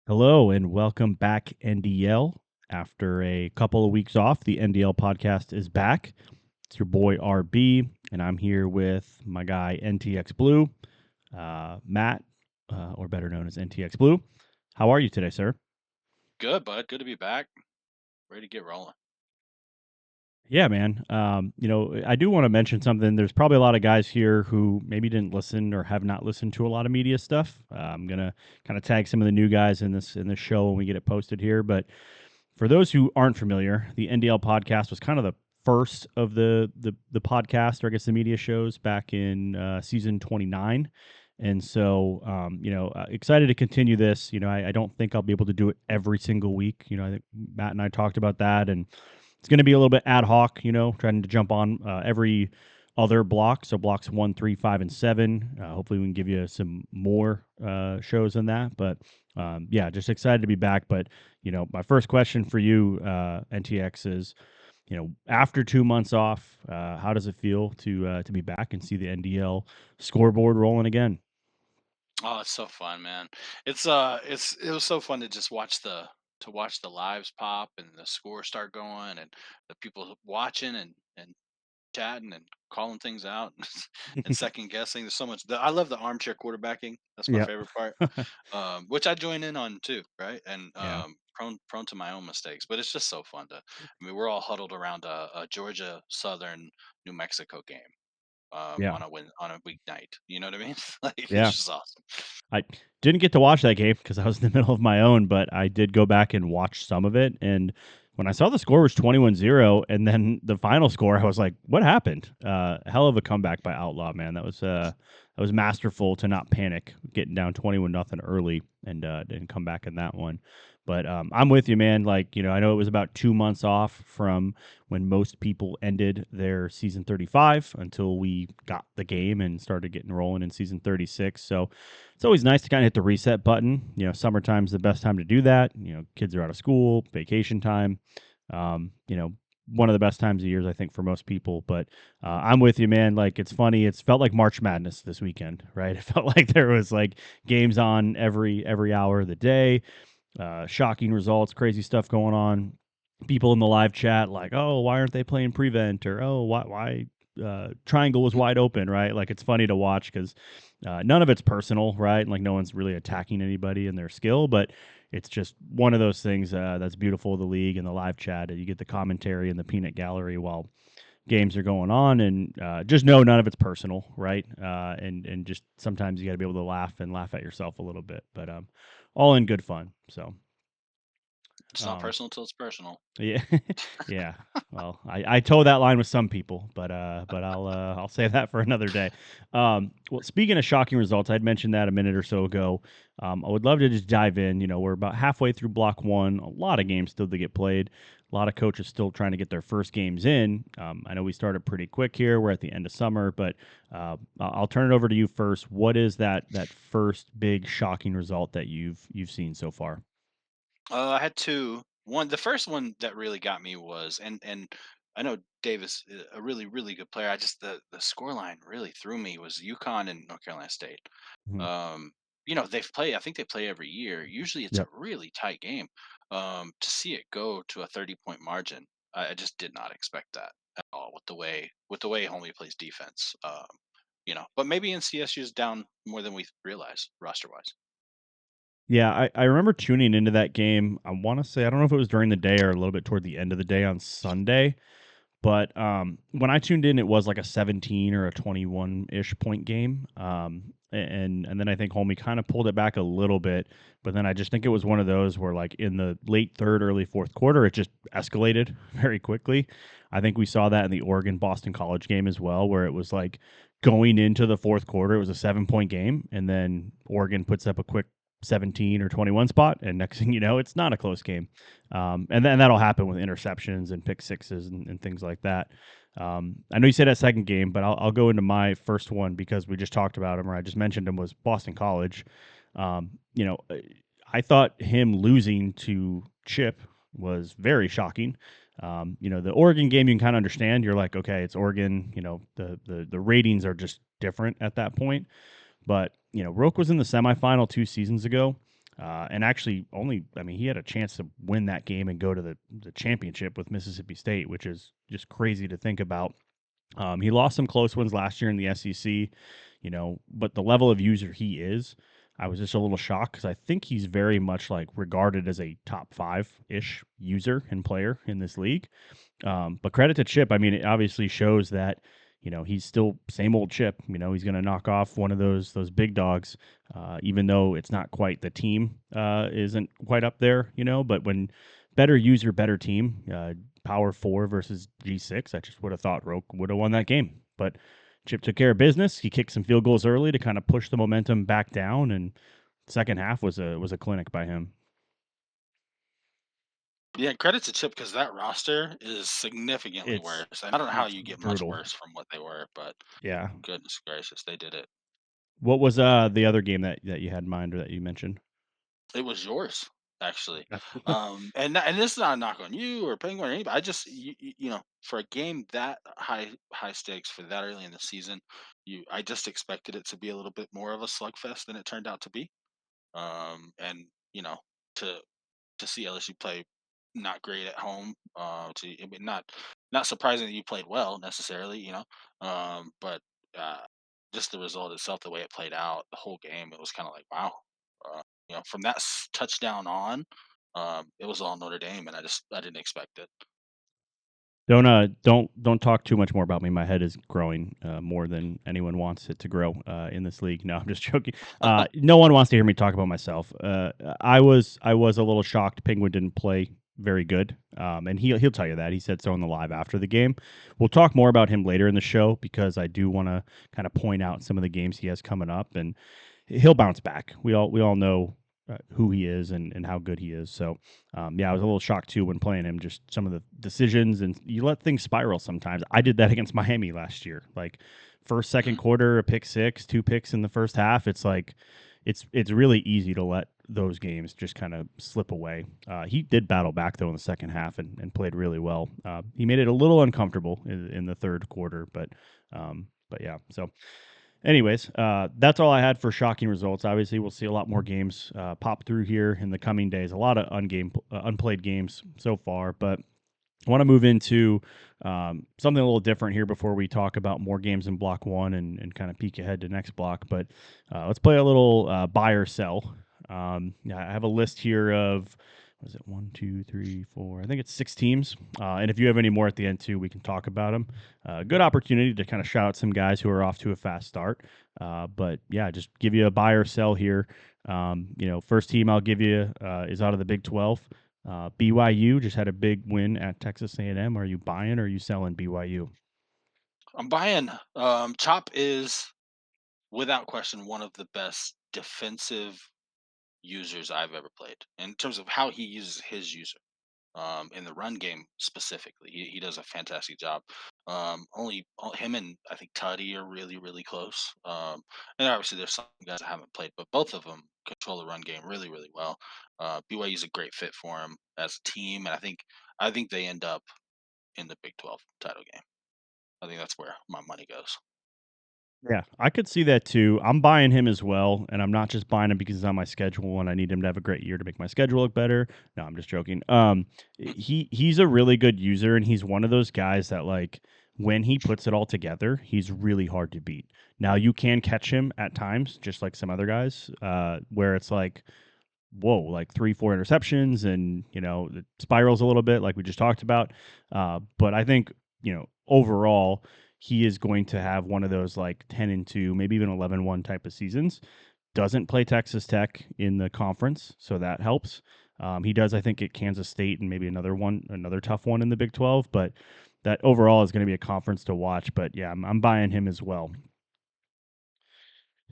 Hello and welcome back, NDL. After a couple of weeks off, the NDL podcast is back. It's your boy RB, and I'm here with my guy NTX Blue, Matt, or better known as NTX Blue. How are you today, sir? Good, bud. Good to be back. Ready to get rolling. Yeah, man. I do want to mention something. There's probably a lot of guys here who maybe didn't listen or have not listened to a lot of media stuff. I'm gonna kind of tag some of the new guys in this show when we get it posted here, but for those who aren't familiar, the NDL podcast was kind of the first of the podcast, or I guess the media shows back in season 29. And so, excited to continue this. I don't think I'll be able to do it every single week. I think Matt and I talked about that, and it's going to be a little bit ad hoc. Trying to jump on every other block, so blocks 1, 3, 5, and 7. Hopefully, we can give you some more shows than that. But yeah, just excited to be back. But my first question for you, NTX, is after 2 months off, how does it feel to be back and see the NDL scoreboard rolling again? Oh, it's so fun, man. It was so fun to just watch the lives pop and the score start going and the people watching and chatting and calling things out and second guessing. There's so much. I love the armchair quarterbacking. That's my Yep. favorite part. Which I join in on too, right? And Yeah. prone to my own mistakes, but it's just so fun to. I mean, we're all huddled around a Georgia Southern New Mexico game Yeah. on a weeknight. You know what I mean? Like it's Yeah. just awesome. I didn't get to watch that game because I was in the middle of my own, but I did go back and watch some of it. And when I saw the score was 21-0, and then the final score, I was like, what happened? Hell of a comeback by Outlaw, man. That was masterful to not panic, getting down 21-0 early and come back in that one. But I'm with you, man. Like, I know it was about 2 months off from when most people ended their season 35 until we got the game and started getting rolling in season 36. So it's always nice to kind of hit the reset button. Summertime's the best time to do that. Kids are out of school, vacation time. Um, you know, one of the best times of years, I think, for most people. But I'm with you, man. Like, it's funny. It's felt like March Madness this weekend, right? It felt like there was like games on every hour of the day. Shocking results, crazy stuff going on. People in the live chat like, oh, why aren't they playing prevent? Or oh, why triangle was wide open, right? Like, it's funny to watch because none of it's personal, right? Like, no one's really attacking anybody in their skill, but it's just one of those things that's beautiful of the league and the live chat. You get the commentary and the peanut gallery while games are going on, and just know none of it's personal, right? And just sometimes you got to be able to laugh at yourself a little bit, but all in good fun. So It's not um, personal till it's personal. yeah, yeah. Well, I toe that line with some people, but I'll save that for another day. Well, speaking of shocking results, I'd mentioned that a minute or so ago. I would love to just dive in. We're about halfway through block one. A lot of games still to get played. A lot of coaches still trying to get their first games in. I know we started pretty quick here. We're at the end of summer, but I'll turn it over to you first. What is that first big shocking result that you've seen so far? I had two. One, the first one that really got me was, and I know Davis is a really good player. I just the score line really threw me was UConn and North Carolina State. Mhm. Um, they've played. I think they play every year. Usually, it's a Yep. really tight game. To see it go to a 30-point margin, I just did not expect that at all with the way Homie plays defense. But maybe NCSU is down more than we realize roster wise. Yeah, I remember tuning into that game. I want to say I don't know if it was during the day or a little bit toward the end of the day on Sunday, but when I tuned in, it was like a 17 or a 21 ish point game. And then I think Homie kind of pulled it back a little bit, but then I just think it was one of those where like in the late third, early fourth quarter, it just escalated very quickly. I think we saw that in the Oregon Boston College game as well, where it was like going into the fourth quarter, it was a 7 point game, and then Oregon puts up a quick 17 or 21 spot, and next thing you know, it's not a close game. And then that'll happen with interceptions and pick sixes and things like that. I know you said that second game, but I'll go into my first one because we just talked about him, or I just mentioned him, was Boston College. Um, you know, uh, I thought him losing to Chip was very shocking. The Oregon game you can kind of understand. You're like, okay, it's Oregon. The ratings are just different at that point. But Roke was in the semifinal 2 seasons ago. and actually only, I mean, he had a chance to win that game and go to the championship with Mississippi State, which is just crazy to think about. He lost some close ones last year in the SEC, but the level of user he is, I was just a little shocked because I think he's very much like regarded as a top five ish user and player in this league. But credit to Chip. I mean, it obviously shows that he's still same old Chip. He's going to knock off one of those big dogs, even though it's not quite the team isn't quite up there. But when better user, better team, Power Four versus G6, I just would have thought Roke would have won that game. But Chip took care of business. He kicked some field goals early to kind of push the momentum back down, and second half was a clinic by him. Yeah, credit to Chip because that roster is significantly It's worse. I don't know how it's you get much brutal. worse from what they were, but Yeah. goodness gracious, they did it. What was the other game that you had in mind or that you mentioned? It was yours, actually. Yeah. And this is not a knock on you or Penguin or anybody. I just for a game that high stakes for that early in the season, I just expected it to be a little bit more of a slugfest than it turned out to be. And to see LSU play not great at home. I mean, not surprising that you played well necessarily, but uh, just the result itself, the way it played out, the whole game, it was kind of like wow. From that touchdown on, it was all Notre Dame, and I didn't expect it. Don't talk too much more about me. My head is growing more than anyone wants it to grow in this league. No, I'm just joking. No one wants to hear me talk about myself. I was a little shocked. Penguin didn't play very good, and he'll tell you that. He said so in the live after the game. We'll talk more about him later in the show because I do want to kind of point out some of the games he has coming up, and he'll bounce back. We all know who he is and how good he is. So yeah, I was a little shocked too when playing him. Just some of the decisions, and you let things spiral sometimes. I did that against Miami last year. Like first, second Mhm. quarter, a pick six, two picks in the first half. It's like it's really easy to let those games just kind of slip away. He did battle back though in the second half and played really well. He made it a little uncomfortable in the third quarter, but yeah. So anyways, that's all I had for shocking results. Obviously, we'll see a lot more games pop through here in the coming days. A lot of unplayed games so far, but I want to move into something a little different here before we talk about more games in block one and kind of peek ahead to next block. But let's play a little buy or sell. Yeah, I have a list here of, what is it, one, two, three, four? I think it's six teams. And if you have any more at the end too, we can talk about them. Good opportunity to kind of shout out some guys who are off to a fast start. But yeah, just give you a buy or sell here. First team I'll give you is out of the Big 12. BYU just had a big win at Texas A&M. Are you buying or are you selling BYU? I'm buying. Chop is without question one of the best defensive users I've ever played in terms of how he uses his user. In the run game specifically. He does a fantastic job. Him and I think Tuddy are really really close. And obviously there's some guys that haven't played, but both of them control the run game really really well. BYU is a great fit for him as a team, and I think they end up in the Big 12 title game. I think that's where my money goes. Yeah, I could see that too. I'm buying him as well, and I'm not just buying him because he's on my schedule and I need him to have a great year to make my schedule look better. No, I'm just joking. He's a really good user, and he's one of those guys that like when he puts it all together, he's really hard to beat. Now you can catch him at times, just like some other guys, where it's like whoa, like three, four interceptions and, it spirals a little bit like we just talked about. But I think, overall, he is going to have one of those like 10-2, maybe even 11-1 type of seasons. Doesn't play Texas Tech in the conference, so that helps. He does, I think, at Kansas State and maybe another tough one in the Big 12, but that overall is going to be a conference to watch. But yeah, I'm buying him as well.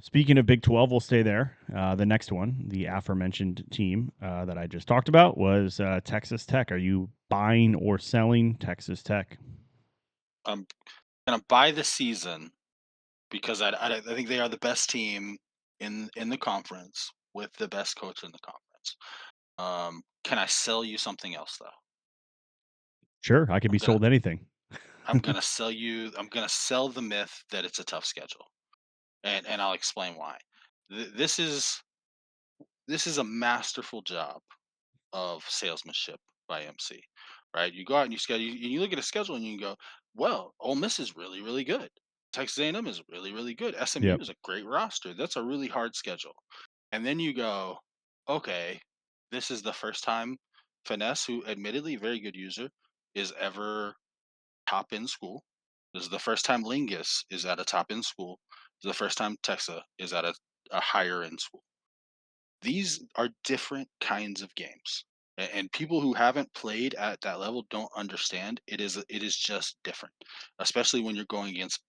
Speaking of Big 12, we'll stay there. The next one, the aforementioned team that I just talked about, was Texas Tech. Are you buying or selling Texas Tech? I'm gonna buy the season because I think they are the best team in the conference with the best coach in the conference. Can I sell you something else though? Sure, I could I'm be gonna sold anything. I'm gonna sell the myth that it's a tough schedule, and I'll explain why. This is this is a masterful job of salesmanship by MC, right? You go out and you look at a schedule and you go, well, Ole Miss is really really good. Texas A&M is really really good. SMU Yep. is a great roster. That's a really hard schedule. And then you go, okay, this is the first time Finesse, who admittedly very good user, is ever top end school. This is the first time Lingus is at a top end school. This is the first time Texa is at a higher end school. These are different kinds of games. And people who haven't played at that level don't understand it is just different, especially when you're going against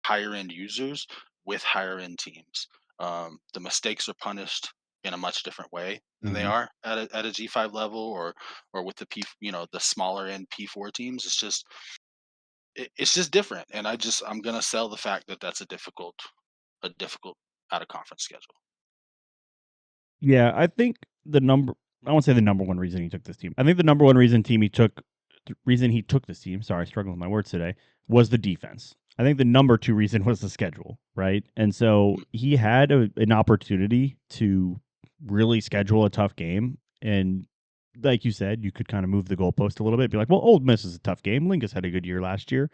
higher end users with higher end teams. The mistakes are punished in a much different way than they Hmm. are at a G5 level or with the the smaller end P4 teams. It's just different, and I'm gonna sell the fact that that's a difficult out of conference schedule. Yeah, I think the number. I won't say the number one reason he took this team. I think the number one reason he took this team. Sorry, struggling with my words today. Was the defense. I think the number two reason was the schedule, right? And so Mm, he had an opportunity to really schedule a tough game, and like you said, you could kind of move the goalpost a little bit. Be like, well, Old Miss is a tough game. Lingus had a good year last year.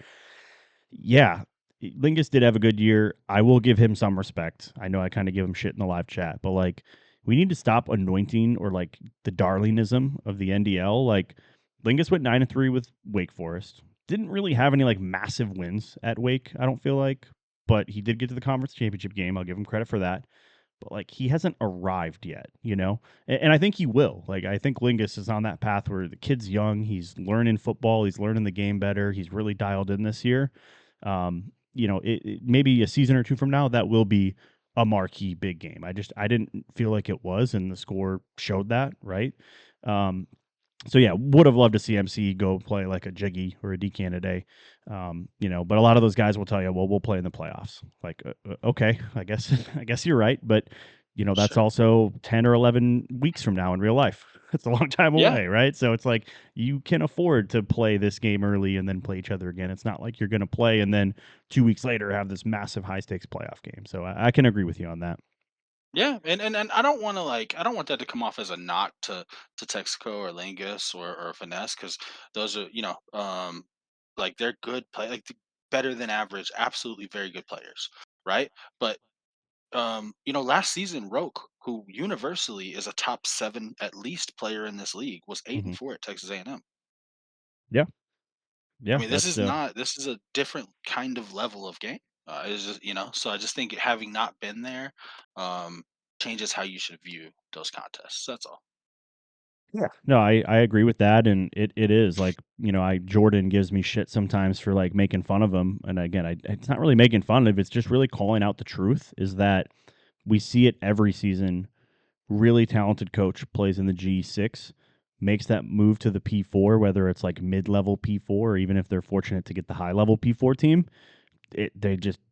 Yeah, Lingus did have a good year. I will give him some respect. I know I kind of give him shit in the live chat, but like we need to stop anointing or like the darlingism of the NDL. Like Lingus went 9-3 with Wake Forest. Didn't really have any like massive wins at Wake, I don't feel like, but he did get to the conference championship game. I'll give him credit for that. But like he hasn't arrived yet, you know? And I think he will. Like I think Lingus is on that path where the kid's young, he's learning football, he's learning the game better, he's really dialed in this year. Maybe a season or two from now that will be a marquee big game. I didn't feel like it was, and the score showed that, right? Um, so yeah, would have loved to see MC go play like a Jiggy or a D Canada, but a lot of those guys will tell you, well, we'll play in the playoffs. Like, okay, I guess I guess you're right, but that's sure. also 10 or 11 weeks from now in real life. It's a long time Yeah. away, right? So it's like you can afford to play this game early and then play each other again. It's not like you're going to play and then 2 weeks later have this massive high stakes playoff game. So I can agree with you on that. Yeah, and I don't want that to come off as a knock to Texaco or Lingus or Finesse, because those are like they're good play like better than average, absolutely very good players, right? But last season Roke, who universally is a top 7 at least player in this league, was eight Hmm. and four at Texas A&M. Yeah, I yeah, mean, that's this is a different kind of level of game. It's just, so I just think having not been there, um, changes how you should view those contests. That's all. Yeah. No, I agree with that, and it is like I Jordan gives me shit sometimes for like making fun of him, and again, it's not really making fun of, it's just really calling out the truth. Is that we see it every season. Really talented coach plays in the G6, makes that move to the P4, whether it's like mid level P4 or even if they're fortunate to get the high level P4 team,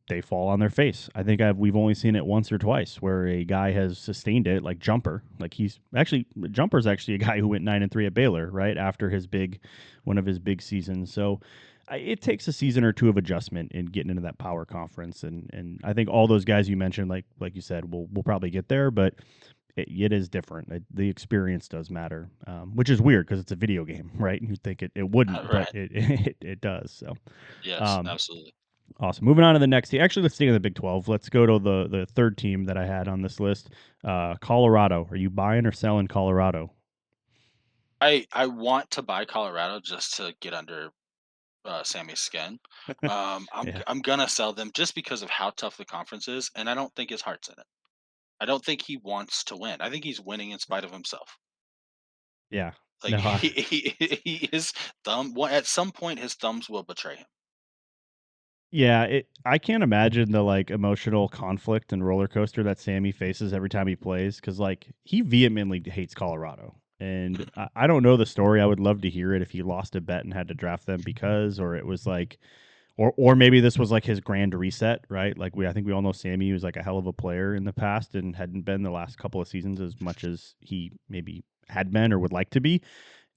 they fall on their face. I think we've only seen it once or twice where a guy has sustained it, like Jumper. Like Jumper's actually a guy who went 9-3 at Baylor right after one of his big seasons. So it takes a season or two of adjustment in getting into that power conference, and I think all those guys you mentioned, like you said, will probably get there, but it is different. The experience does matter, which is weird because it's a video game, right? You think it wouldn't, but Right. it does. So, Yes, um, absolutely. awesome. Moving on to the next team. Actually, let's stay in the Big 12. Let's go to the third team that I had on this list. Colorado. Are you buying or selling Colorado? I want to buy Colorado just to get under Sammy's skin. Yeah. I'm gonna sell them just because of how tough the conference is, and I don't think his heart's in it. I don't think he wants to win. I think he's winning in spite of himself. Yeah. Like No. his at some point his thumbs will betray him. Yeah. I can't imagine the like emotional conflict and roller coaster that Sammy faces every time he plays because like he vehemently hates Colorado. And Mhm. I don't know the story. I would love to hear it if he lost a bet and had to draft them because, or it was like, or maybe this was like his grand reset, right? Like I think we all know Sammy was like a hell of a player in the past and hadn't been the last couple of seasons as much as he maybe had been or would like to be.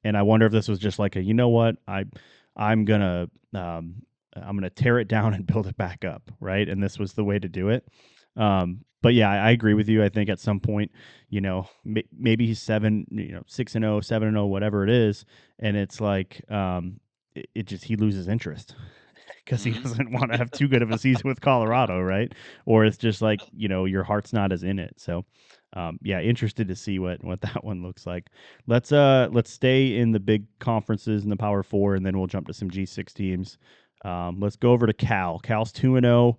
And I wonder if this was just like a, you know what, I'm gonna I'm gonna tear it down and build it back up, right? And this was the way to do it. but yeah, I agree with you. I think at some point, maybe he's 6-0, 7-0, whatever it is, and it's like, it just he loses interest because he Hmm. doesn't want to have too good of a season with Colorado, right? Or it's just like, your heart's not as in it. So, yeah, interested to see what that one looks like. Let's stay in the big conferences in the Power Four, and then we'll jump to some G6 teams. Let's go over to Cal. Cal's 2-0.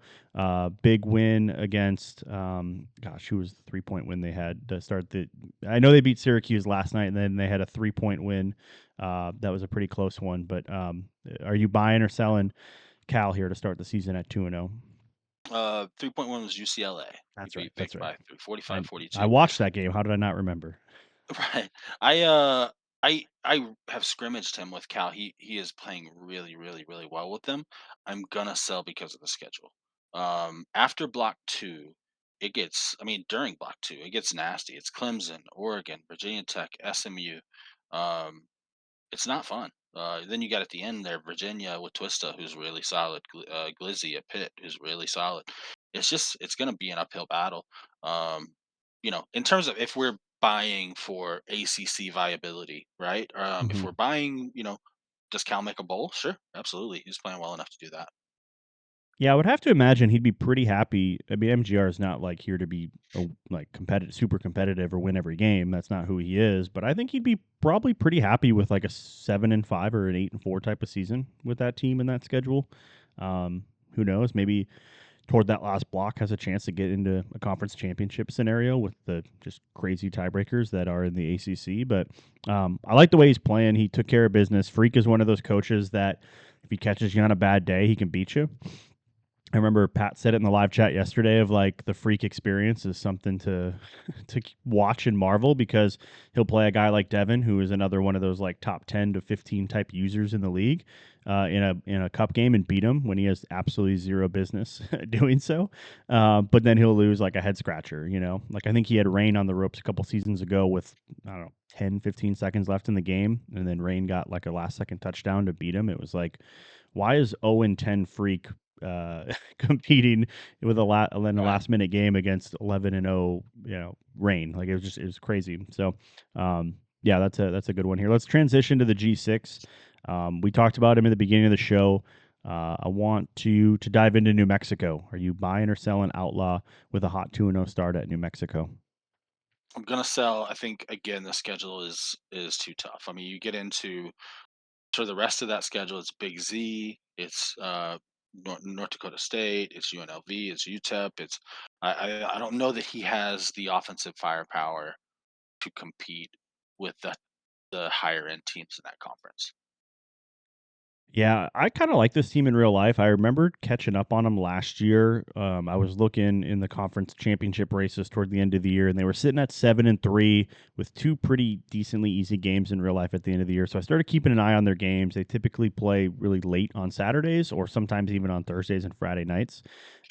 Big win against, gosh, who was the 3-point win they had to start the? I know they beat Syracuse last night, and then they had a 3-point win. That was a pretty close one. But are you buying or selling Cal here to start the season at 2-0? 3.1 was UCLA. We That's right. beat Vic That's right. by I 45-42. I watched that game. How did I not remember? Right. I have scrimmaged him with Cal. He is playing really, really, really well with them. I'm gonna sell because of the schedule. After block two, during block two, it gets nasty. It's Clemson, Oregon, Virginia Tech, SMU. Um, it's not fun. Then you got at the end there Virginia with Twista, who's really solid. Glizzy at Pitt, who's really solid. It's going to be an uphill battle. Um, in terms of if we're buying for ACC viability, right? If Hmm. we're buying, does Cal make a bowl? Sure, absolutely. He's playing well enough to do that. Yeah, I would have to imagine he'd be pretty happy. I mean, MGR is not like here to be like competitive, super competitive, or win every game. That's not who he is. But I think he'd be probably pretty happy with like a 7-5 or an 8-4 type of season with that team and that schedule. Um, who knows? Maybe toward that last block has a chance to get into a conference championship scenario with the just crazy tiebreakers that are in the ACC. But I like the way he's playing. He took care of business. Freak is one of those coaches that if he catches you on a bad day, he can beat you. I remember Pat said it in the live chat yesterday of like the Freak experience is something to to watch and marvel because he'll play a guy like Devin, who is another one of those like top 10 to 15 type users in the league, in a cup game and beat him when he has absolutely zero business doing so. But then he'll lose like a head scratcher, like I think he had Rain on the ropes a couple seasons ago with, I don't know, 10, 15 seconds left in the game, and then Rain got like a last second touchdown to beat him. It was like, why is 0-10 Freak competing with in a Right. last minute game against 11-0, Rain? Like it was crazy. So, yeah, that's a good one here. Let's transition to the G6. We talked about him in the beginning of the show. I want to dive into New Mexico. Are you buying or selling Outlaw with a hot 2-0 start at New Mexico? I'm gonna sell. I think again the schedule is too tough. I mean, you get into for the rest of that schedule, it's Big Z, it's North Dakota State, it's UNLV, it's UTEP. I don't know that he has the offensive firepower to compete with the higher end teams in that conference. Yeah, I kind of like this team in real life. I remember catching up on them last year. I was looking in the conference championship races toward the end of the year, and they were sitting at 7-3 with two pretty decently easy games in real life at the end of the year. So I started keeping an eye on their games. They typically play really late on Saturdays, or sometimes even on Thursdays and Friday nights.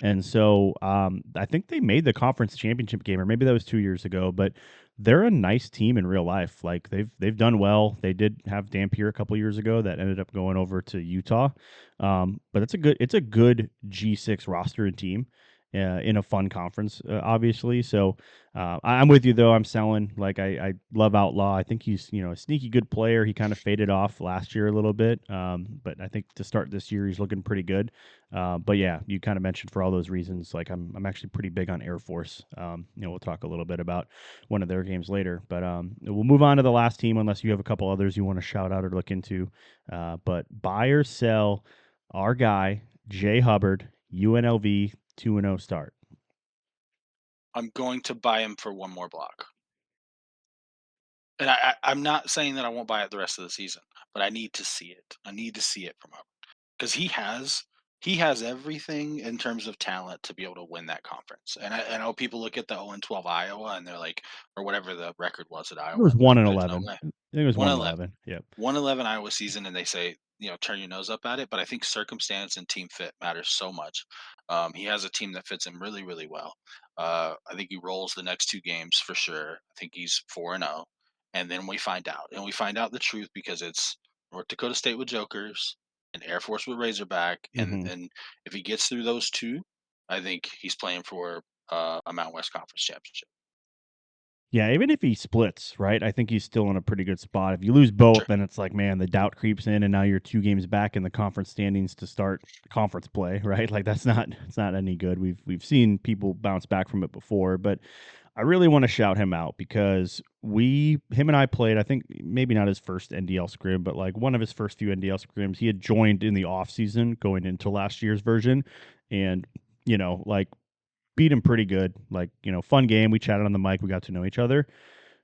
And so I think they made the conference championship game, or maybe that was 2 years ago. But they're a nice team in real life. Like they've done well. They did have Dampier a couple years ago that ended up going over to Utah. But it's a good G6 roster and team in a fun conference, obviously. So I'm with you though. I'm selling. Like I love Outlaw. I think he's a sneaky good player. He kind of faded off last year a little bit, but I think to start this year he's looking pretty good. But yeah, you kind of mentioned for all those reasons. Like I'm actually pretty big on Air Force. We'll talk a little bit about one of their games later. But we'll move on to the last team unless you have a couple others you want to shout out or look into. But buy or sell our guy, Jay Hubbard, UNLV 2-0 start. I'm going to buy him for one more block. And I'm not saying that I won't buy it the rest of the season, but I need to see it. I need to see it from him because he has everything in terms of talent to be able to win that conference. And I know people look at the 0-12 Iowa and they're like, or whatever the record was at It Iowa, was and they're one like, and "There's no 11. way." I think it was One one and eleven, 11. Yep. 111 Iowa season, and they say, turn your nose up at it. But I think circumstance and team fit matters so much. He has a team that fits him really, really well. I think he rolls the next two games for sure. I think he's 4-0, and then we find out the truth because it's North Dakota State with Jokers and Air Force with Razorback, and Hmm. and if he gets through those two, I think he's playing for a Mountain West Conference championship. Yeah, even if he splits, right? I think he's still in a pretty good spot. If you lose both, Sure. then it's like, man, the doubt creeps in, and now you're 2 games back in the conference standings to start conference play, right? Like that's not it's not any good. We've seen people bounce back from it before, but I really want to shout him out because him and I played. I think maybe not his first NDL scrim, but like one of his first few NDL scrims. He had joined in the off season going into last year's version, and like beat him pretty good. Like, fun game. We chatted on the mic. We got to know each other.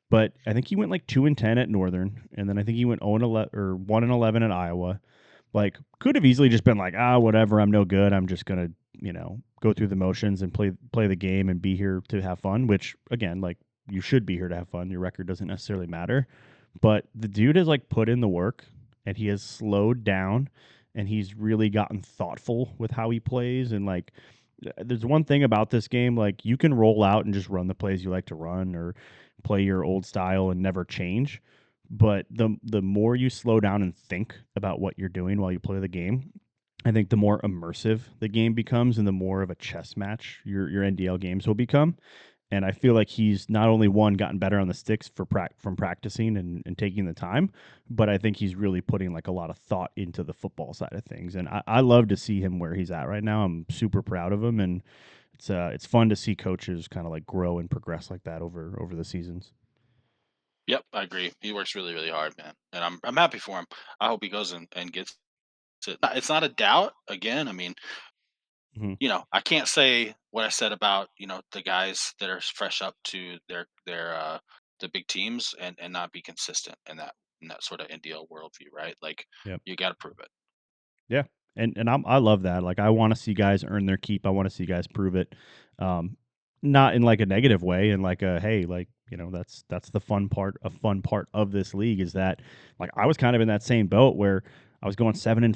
But I think he went like 2-10 at Northern, and then I think he went 0-11 or 1-11 at Iowa. Like, could have easily just been like, whatever, I'm no good. I'm just gonna, go through the motions and play the game and be here to have fun. Which again, like, you should be here to have fun. Your record doesn't necessarily matter. But the dude has like put in the work, and he has slowed down, and he's really gotten thoughtful with how he plays. And like, there's one thing about this game, like you can roll out and just run the plays you like to run, or play your old style and never change. But the more you slow down and think about what you're doing while you play the game, I think the more immersive the game becomes, and the more of a chess match your NDL games will become. And I feel like he's not only one gotten better on the sticks from practicing and taking the time, but I think he's really putting like a lot of thought into the football side of things. And I love to see him where he's at right now. I'm super proud of him, and it's fun to see coaches kind of like grow and progress like that over the seasons. Yep, I agree. He works really, really hard, man, and I'm happy for him. I hope he goes and gets it. It's not a doubt. Again, I mean, Hmm. I can't say what I said about the guys that are fresh up to their the big teams and not be consistent in that sort of NDL worldview, right? Like Yep. you got to prove it. Yeah, and I love that. Like, I want to see guys earn their keep. I want to see guys prove it, um, not in like a negative way. And like a hey, like that's the fun part. A fun part of this league is that like I was kind of in that same boat where I was going 7-5,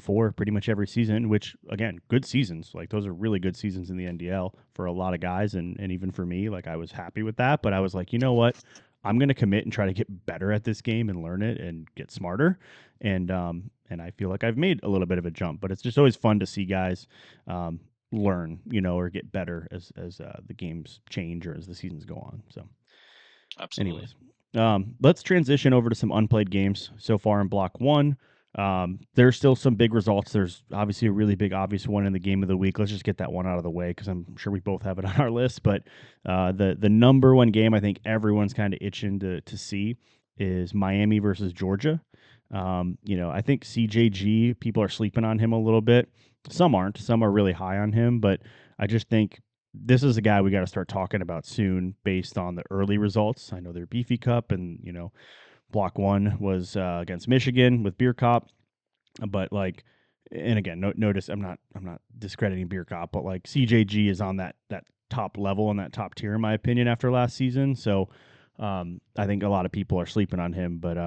8-4, pretty much every season. Which again, good seasons. Like those are really good seasons in the NDL for a lot of guys, and even for me. Like I was happy with that. But I was like, you know what? I'm going to commit and try to get better at this game and learn it and get smarter. And I feel like I've made a little bit of a jump, but it's just always fun to see guys um, learn, or get better as the games change or as the seasons go on. So, Absolutely. anyways, let's transition over to some unplayed games so far in Block One. There's still some big results. There's obviously a really big, obvious one in the game of the week. Let's just get that one out of the way because I'm sure we both have it on our list. But the number one game I think everyone's kind of itching to see is Miami versus Georgia. I think CJG, people are sleeping on him a little bit. Some aren't. Some are really high on him, but I just think this is a guy we got to start talking about soon based on the early results. I know they're Beefy Cup, and Block One was against Michigan with Beer Cop, but like, and again, notice I'm not discrediting Beer Cop, but like CJG is on that top level and that top tier in my opinion after last season. So I think a lot of people are sleeping on him, but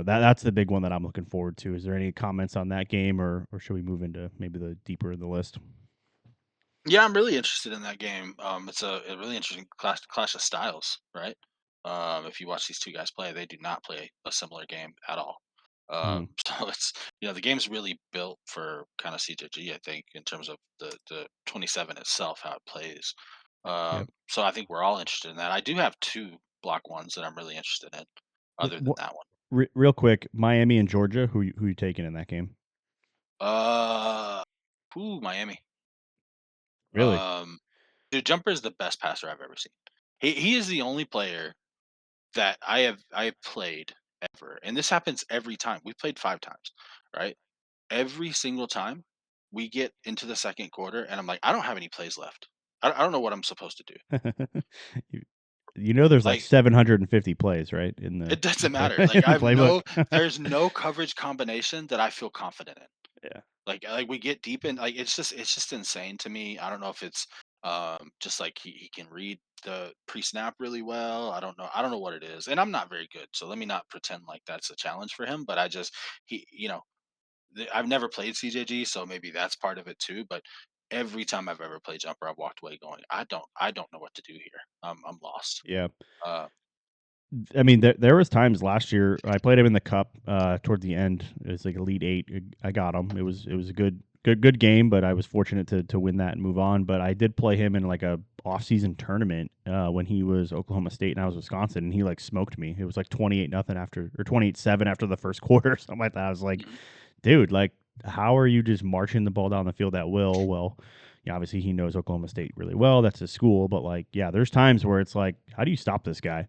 that's the big one that I'm looking forward to. Is there any comments on that game, or should we move into maybe the deeper in the list? Yeah, I'm really interested in that game. It's a really interesting clash of styles, right? If you watch these two guys play, they do not play a similar game at all. Mm, So it's the game's really built for kind of CJG, I think, in terms of the 27 itself, how it plays. yep. So I think we're all interested in that. I do have two block ones that I'm really interested in, other than that one. Real quick, Miami and Georgia. Who you taking in that game? Uh, Miami. Really? Um, Dude, Jumper is the best passer I've ever seen. He is the only player that I have played ever, and this happens every time. We played 5 times, right? Every single time, we get into the 2nd quarter, and I'm like, "I don't have any plays left. I don't know what I'm supposed to do." you, there's like Like, 750 plays, right, in the it doesn't play matter. Like, in the playbook. there's no coverage combination that I feel confident in. Yeah. Like we get deep in like it's just insane to me. I don't know if it's just like he can read the pre-snap really well. I don't know what it is. And I'm not very good. So let me not pretend like that's a challenge for him, but I just he I've never played CJG, so maybe that's part of it too, but every time I've ever played jumper I've walked away going, I don't know what to do here. I'm lost. Yeah. Uh I mean, there was times last year I played him in the cup towards the end. It was like Elite Eight. I got him. It was a good game, but I was fortunate to win that and move on. But I did play him in like a off season tournament when he was Oklahoma State and I was Wisconsin, and he like smoked me. It was like 28-0 after, or 28-7 after the first quarter, or something like that. I was like, Mhm. dude, like, how are you just marching the ball down the field at will? Well, yeah, obviously he knows Oklahoma State really well. That's his school, but like, yeah, there's times where it's like, how do you stop this guy?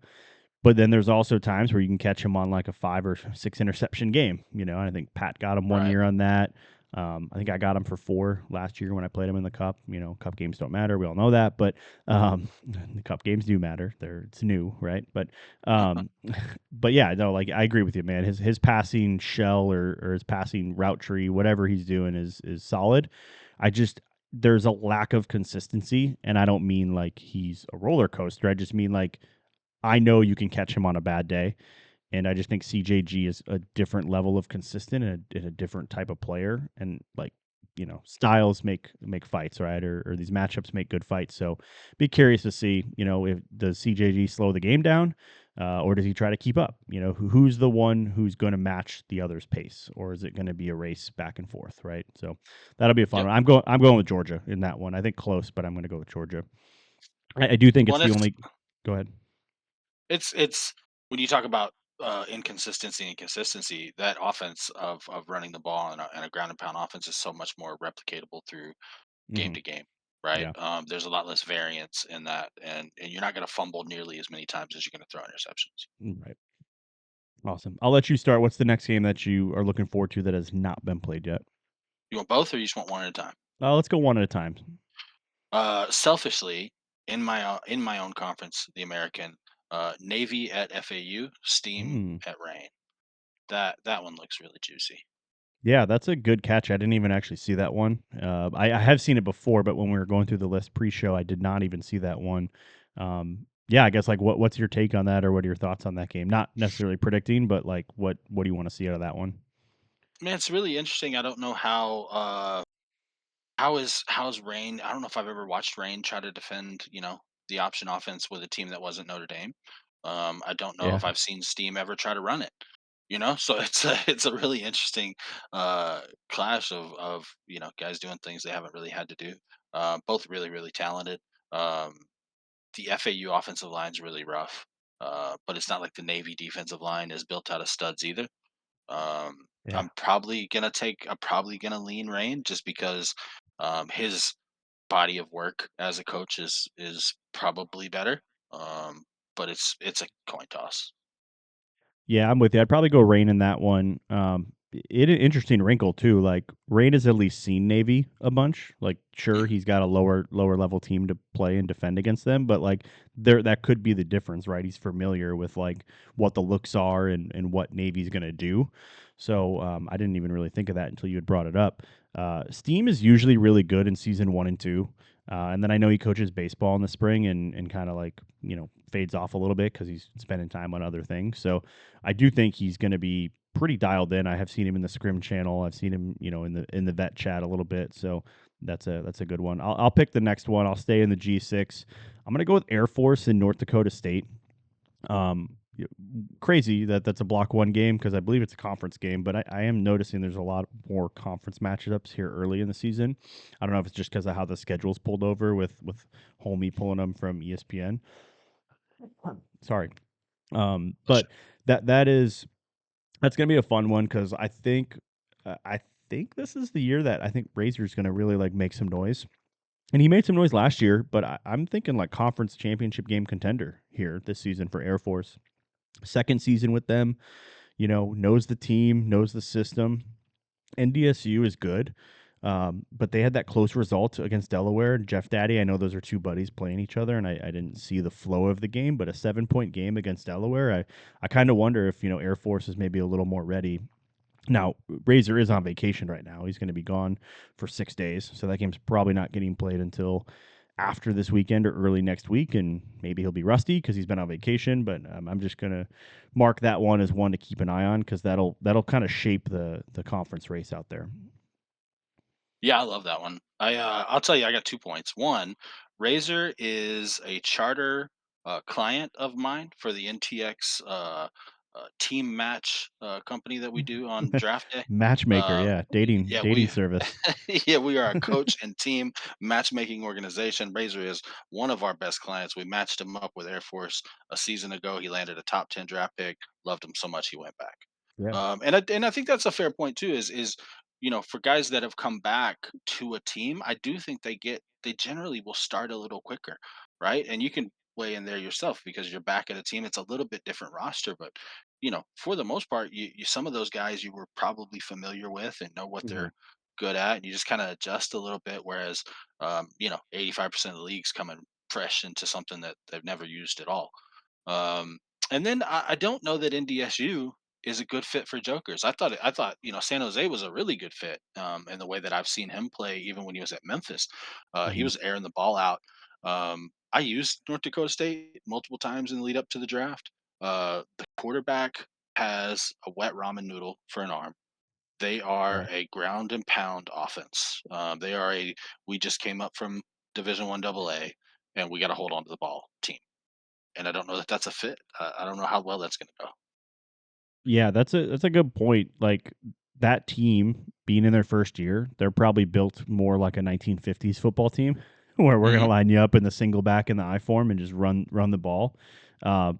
But then there's also times where you can catch him on like a 5 or 6 interception game, and I think Pat got him one Right. year on that. I think I got him for 4 last year when I played him in the cup. Cup games don't matter. We all know that, but the cup games do matter. It's new, right? Um, but yeah, no, like I agree with you, man. His passing shell or his passing route tree, whatever he's doing is solid. I just there's a lack of consistency, and I don't mean like he's a roller coaster. I just mean like I know you can catch him on a bad day, and I just think CJG is a different level of consistent and a different type of player. And like styles make fights, right? Or these matchups make good fights. So be curious to see, if does CJG slow the game down, or does he try to keep up? Who's the one who's going to match the other's pace, or is it going to be a race back and forth, right? So that'll be a fun Yep. one. I'm going with Georgia in that one. I think close, but I'm going to go with Georgia. I do think Well, it's and the only. Go ahead. it's when you talk about inconsistency and consistency, that offense of running the ball and a ground and pound offense is so much more replicatable through game Hmm. to game, right? Yeah. There's a lot less variance in that, and you're not going to fumble nearly as many times as you're going to throw interceptions. Right. Awesome. I'll let you start. What's the next game that you are looking forward to that has not been played yet? You want both, or you just want one at a time? Let's go one at a time. Selfishly, in my own conference, the American, Navy at FAU, Steam Mm. at Rain. That one looks really juicy. Yeah, that's a good catch. I didn't even actually see that one. I have seen it before, but when we were going through the list pre-show, I did not even see that one. Yeah, I guess like what's your take on that, or what are your thoughts on that game? Not necessarily predicting, but like what do you want to see out of that one? Man, it's really interesting. I don't know how's Rain. I don't know if I've ever watched Rain try to defend, the option offense with a team that wasn't Notre Dame. I don't know Yeah. if I've seen Steam ever try to run it. So it's a really interesting clash of guys doing things they haven't really had to do. Both really really talented. Um, the FAU offensive line's really rough, but it's not like the Navy defensive line is built out of studs either. Yeah. I'm probably gonna lean Rain just because his body of work as a coach is probably better. Um, but it's a coin toss. Yeah, I'm with you. I'd probably go Rain in that one. Interesting wrinkle too. Like Rain has at least seen Navy a bunch. Like, sure, Mhm. he's got a lower level team to play and defend against them, but like there that could be the difference, right? He's familiar with like what the looks are and what Navy's gonna do. So I didn't even really think of that until you had brought it up. Steam is usually really good in season 1 and 2. And then I know he coaches baseball in the spring and kind of like, fades off a little bit because he's spending time on other things. So I do think he's going to be pretty dialed in. I have seen him in the scrim channel. I've seen him, in the vet chat a little bit. So that's a good one. I'll pick the next one. I'll stay in the G6. I'm going to go with Air Force in North Dakota State. Y- Crazy that that's a block one game because I believe it's a conference game, but I am noticing there's a lot more conference matchups here early in the season. I don't know if it's just because of how the schedule's pulled over with Homie pulling them from ESPN. Sorry, For but sure. that's gonna be a fun one because I think this is the year that I think Razor's gonna really like make some noise. And he made some noise last year, but I'm thinking like conference championship game contender here this season for Air Force. Second season with them, knows the team, knows the system. NDSU is good, but they had that close result against Delaware and Jeff Daddy. I know those are two buddies playing each other, and I didn't see the flow of the game, but a 7 point game against Delaware, I kind of wonder if Air Force is maybe a little more ready. Now, Razor is on vacation right now. He's going to be gone for 6 days, so that game's probably not getting played until after this weekend or early next week, and maybe he'll be rusty because he's been on vacation. But I'm just gonna mark that one as one to keep an eye on because that'll kind of shape the conference race out there. Yeah, I love that one. I'll tell you, I got 2 points. One, Razor is a charter client of mine for the NTX team match company that we do on draft day. Matchmaker, yeah, dating Yeah, dating we service. yeah, we are a coach and team matchmaking organization. Razor is one of our best clients. We matched him up with Air Force a season ago. He landed a top 10 draft pick. Loved him so much he went back. Yeah. And I think that's a fair point too. Is for guys that have come back to a team, I do think they generally will start a little quicker, right? And you can weigh in there yourself because you're back at a team. It's a little bit different roster, but for the most part, you some of those guys you were probably familiar with and know what Mhm. they're good at, and you just kind of adjust a little bit. Whereas, 85% of the leagues coming fresh into something that they've never used at all. Um, and then I don't know that NDSU is a good fit for Jokers. I thought San Jose was a really good fit in the way that I've seen him play, even when he was at Memphis. He Mhm. was airing the ball out. I used North Dakota State multiple times in the lead up to the draft. The quarterback has a wet ramen noodle for an arm. They are Yeah. a ground and pound offense. We just came up from Division 1 AA, and we got to hold on to the ball team. And I don't know that that's a fit. I don't know how well that's going to go. Yeah, that's a good point. Like that team being in their first year, they're probably built more like a 1950s football team, where we're gonna Hmm. line you up in the single back in the I form and just run the ball,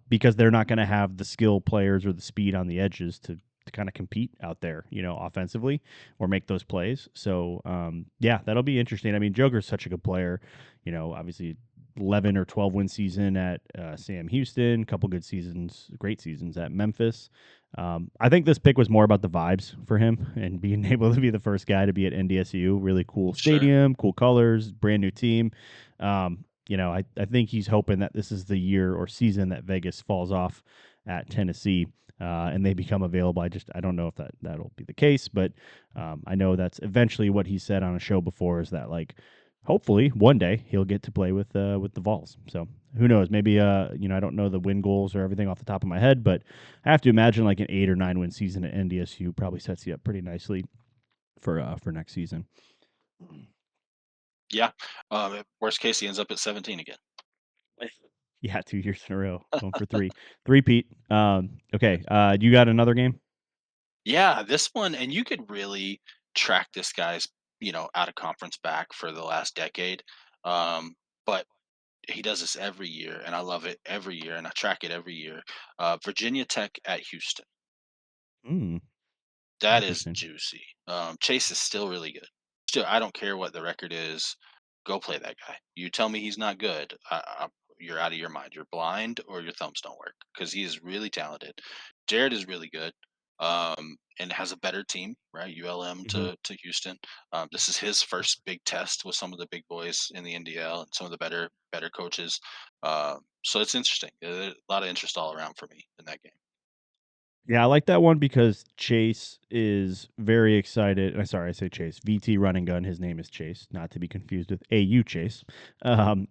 because they're not gonna have the skill players or the speed on the edges to kind of compete out there, offensively or make those plays. So yeah, that'll be interesting. I mean, Joker's such a good player. Obviously 11 or 12 win season at Sam Houston, couple good seasons, great seasons at Memphis. I think this pick was more about the vibes for him and being able to be the first guy to be at NDSU. Really cool Sure. stadium, cool colors, brand new team. I think he's hoping that this is the year or season that Vegas falls off at Tennessee, and they become available. I don't know if that'll be the case, but I know that's eventually what he said on a show before is that like hopefully one day he'll get to play with the Vols. So who knows? Maybe I don't know the win goals or everything off the top of my head, but I have to imagine like an 8 or 9 win season at NDSU probably sets you up pretty nicely for next season. Yeah. Worst case, he ends up at 17 again. Yeah, 2 years in a row, going for three Pete. Okay, you got another game? Yeah, this one, and you could really track this guy's, out of conference back for the last decade. But he does this every year, and I love it every year, and I track it every year. Virginia Tech at Houston. Mm, That is interesting. juicy. Chase is still really good. Still, I don't care what the record is. Go play that guy. You tell me he's not good, you're out of your mind. You're blind or your thumbs don't work because he is really talented. Jared is really good, and has a better team, right? ULM Hmm. to Houston. This is his first big test with some of the big boys in the NDL and some of the better coaches. So it's interesting. A lot of interest all around for me in that game. Yeah, I like that one because Chase is very excited. Sorry, I say Chase. VT Run and Gun. His name is Chase, not to be confused with AU Chase.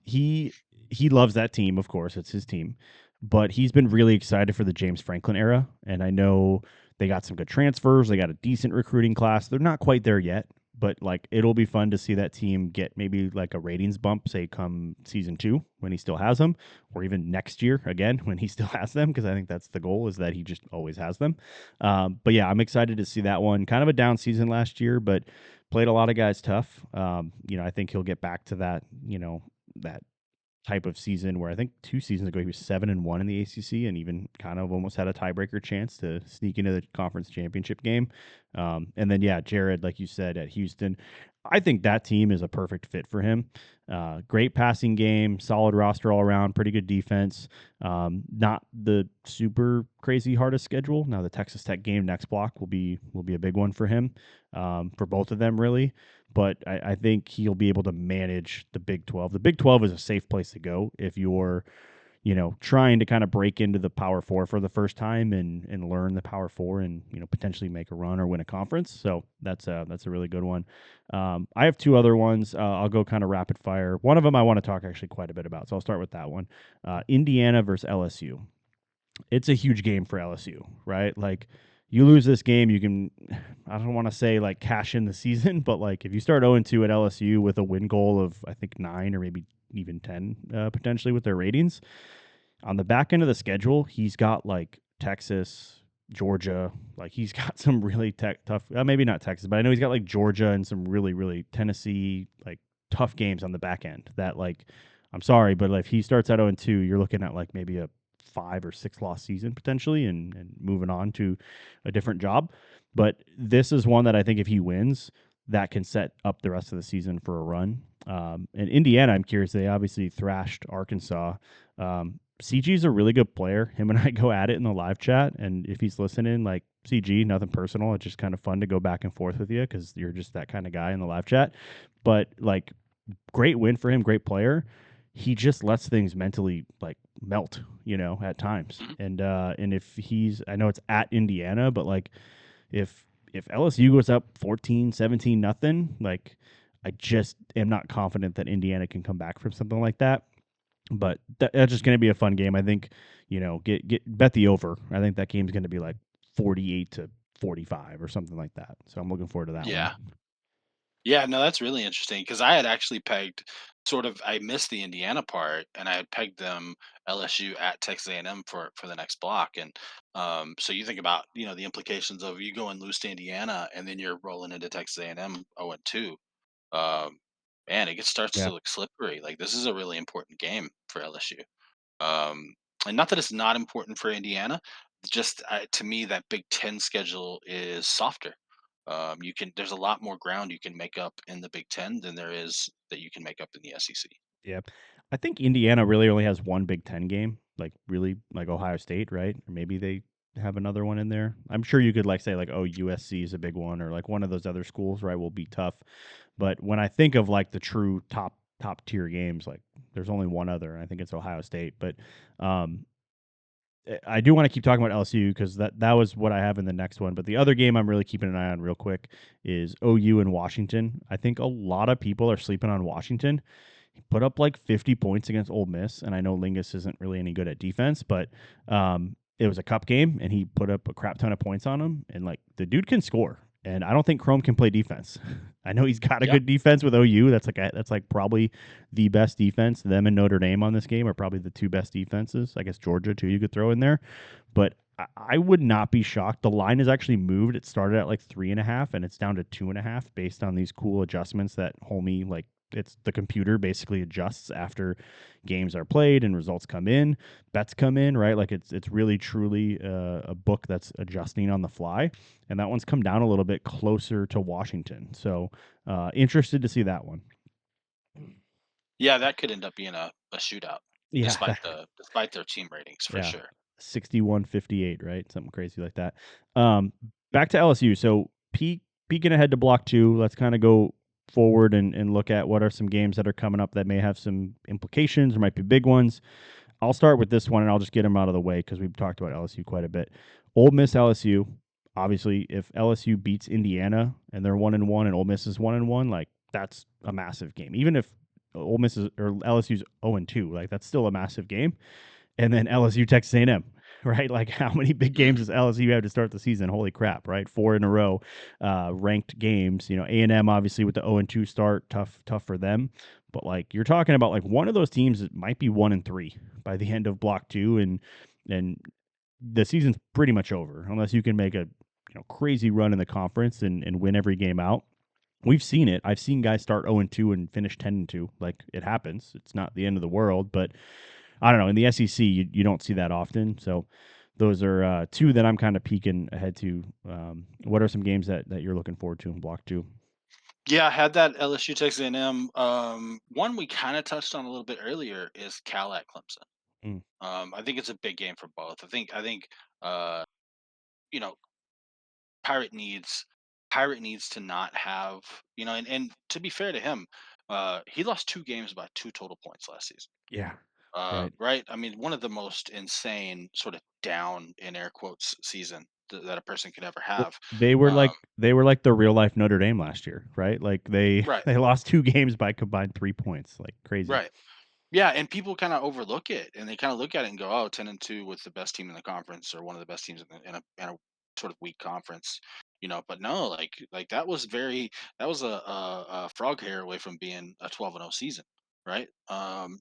He loves that team, of course. It's his team, but he's been really excited for the James Franklin era. And I know they got some good transfers. They got a decent recruiting class. They're not quite there yet, but like it'll be fun to see that team get maybe like a ratings bump, say come season 2 when he still has them, or even next year again when he still has them, because I think that's the goal is that he just always has them. But yeah, I'm excited to see that one. Kind of a down season last year, but played a lot of guys tough. I think he'll get back to that, that type of season where I think 2 seasons ago he was 7-1 in the ACC and even kind of almost had a tiebreaker chance to sneak into the conference championship game. And then yeah, Jared, like you said at Houston, I think that team is a perfect fit for him. Great passing game, solid roster all around, pretty good defense. Not the super crazy hardest schedule. Now the Texas Tech game next block will be a big one for him, for both of them really. But I think he'll be able to manage the Big 12. The Big 12 is a safe place to go if you're, trying to kind of break into the Power Four for the first time and learn the Power Four and potentially make a run or win a conference. So that's a really good one. I have two other ones. I'll go kind of rapid fire. One of them I want to talk actually quite a bit about, so I'll start with that one. Indiana versus LSU. It's a huge game for LSU, right? Like you lose this game, you can I don't want to say like cash in the season, but like if you start 0-2 at LSU with a win goal of I think 9 or maybe even 10 potentially with their ratings, on the back end of the schedule, he's got like Texas, Georgia. Like he's got some really tough. Maybe not Texas, but I know he's got like Georgia and some really really Tennessee like tough games on the back end. That like, I'm sorry, but if he starts out 0-2, you're looking at like maybe a 5 or 6 loss season potentially, and moving on to a different job. But this is one that I think if he wins, that can set up the rest of the season for a run. And Indiana, I'm curious. They obviously thrashed Arkansas. CG's a really good player. Him and I go at it in the live chat, and if he's listening, like CG, nothing personal. It's just kind of fun to go back and forth with you because you're just that kind of guy in the live chat. But like, great win for him, great player. He just lets things mentally like melt, at times. Mhm. And if he's, I know it's at Indiana, but like if LSU goes up 14, 17 nothing, like I just am not confident that Indiana can come back from something like that. But that's just going to be a fun game. I think, get bet the over. I think that game's going to be like 48-45 or something like that. So I'm looking forward to that one. Yeah. Yeah, no, that's really interesting because I had actually pegged I missed the Indiana part and I had pegged them LSU at Texas A&M for the next block. And so you think about, the implications of you go and lose to Indiana and then you're rolling into Texas A&M 0-2. Um, man, it starts Yeah. to look slippery. Like this is a really important game for LSU. Um, and not that it's not important for Indiana, just to me that Big Ten schedule is softer. There's a lot more ground you can make up in the Big Ten than there is that you can make up in the SEC. Yeah. I think Indiana really only has one Big Ten game, like really like Ohio State, right? Or maybe they have another one in there. I'm sure you could like say like, oh, USC is a big one, or like one of those other schools, right? Will be tough. But when I think of like the true top tier games, like there's only one other, and I think it's Ohio State. But um, I do want to keep talking about LSU because that was what I have in the next one. But the other game I'm really keeping an eye on real quick is OU and Washington. I think a lot of people are sleeping on Washington. He put up like 50 points against Ole Miss, and I know Lingus isn't really any good at defense, but it was a cup game, and he put up a crap ton of points on him, and like the dude can score, and I don't think Chrome can play defense. I know he's got a Yeah. good defense with OU. That's like probably the best defense. Them and Notre Dame on this game are probably the two best defenses. I guess Georgia too you could throw in there, but I would not be shocked. The line has actually moved. It started at like 3.5, and it's down to 2.5 based on these cool adjustments that Homie like. It's the computer basically adjusts after games are played and results come in, bets come in, right? Like it's really truly a book that's adjusting on the fly, and that one's come down a little bit closer to Washington. So interested to see that one. Yeah, that could end up being a shootout Yeah, despite their team ratings for yeah, sure. 61-58, right? Something crazy like that. Um, Back to LSU. So peeking ahead to block two, let's kind of go forward and look at what are some games that are coming up that may have some implications or might be big ones. I'll start with this one and I'll just get them out of the way because we've talked about LSU quite a bit. Ole Miss LSU. Obviously, if LSU beats Indiana and they're 1-1 and Ole Miss is 1-1, like that's a massive game. Even if Ole Miss is or LSU's 0-2, like that's still a massive game. And then LSU Texas A&M, right? Like how many big games Mhm. does LSU have to start the season? Holy crap, right? 4 in a row, ranked games. A&M obviously with the 0-2 start, tough for them. But like you're talking about like one of those teams that might be 1-3 by the end of block two, and the season's pretty much over unless you can make a crazy run in the conference and win every game out. We've seen it. I've seen guys start 0-2 and finish 10-2. Like it happens. It's not the end of the world, but I don't know. In the SEC, you don't see that often. So those are two that I'm kind of peeking ahead to. What are some games that you're looking forward to in block two? Yeah, I had that LSU Texas A&M. One we kind of touched on a little bit earlier is Cal at Clemson. Mm, I think it's a big game for both. I think uh, you know Pirate needs to not have and to be fair to him, he lost 2 games by 2 total points last season. yeah. Right. Right? I mean, one of the most insane sort of down in air quotes season that a person could ever Well, have. they were Um, like the real life Notre Dame last year, right? Like they right, they lost 2 games by combined 3 points, like crazy. right. Yeah, and people kind of overlook it, and they kind of look at it and go, "Oh, 10-2 with the best team in the conference, or one of the best teams in a sort of weak conference." But no, like that was a frog hair away from being a 12-0 season, right?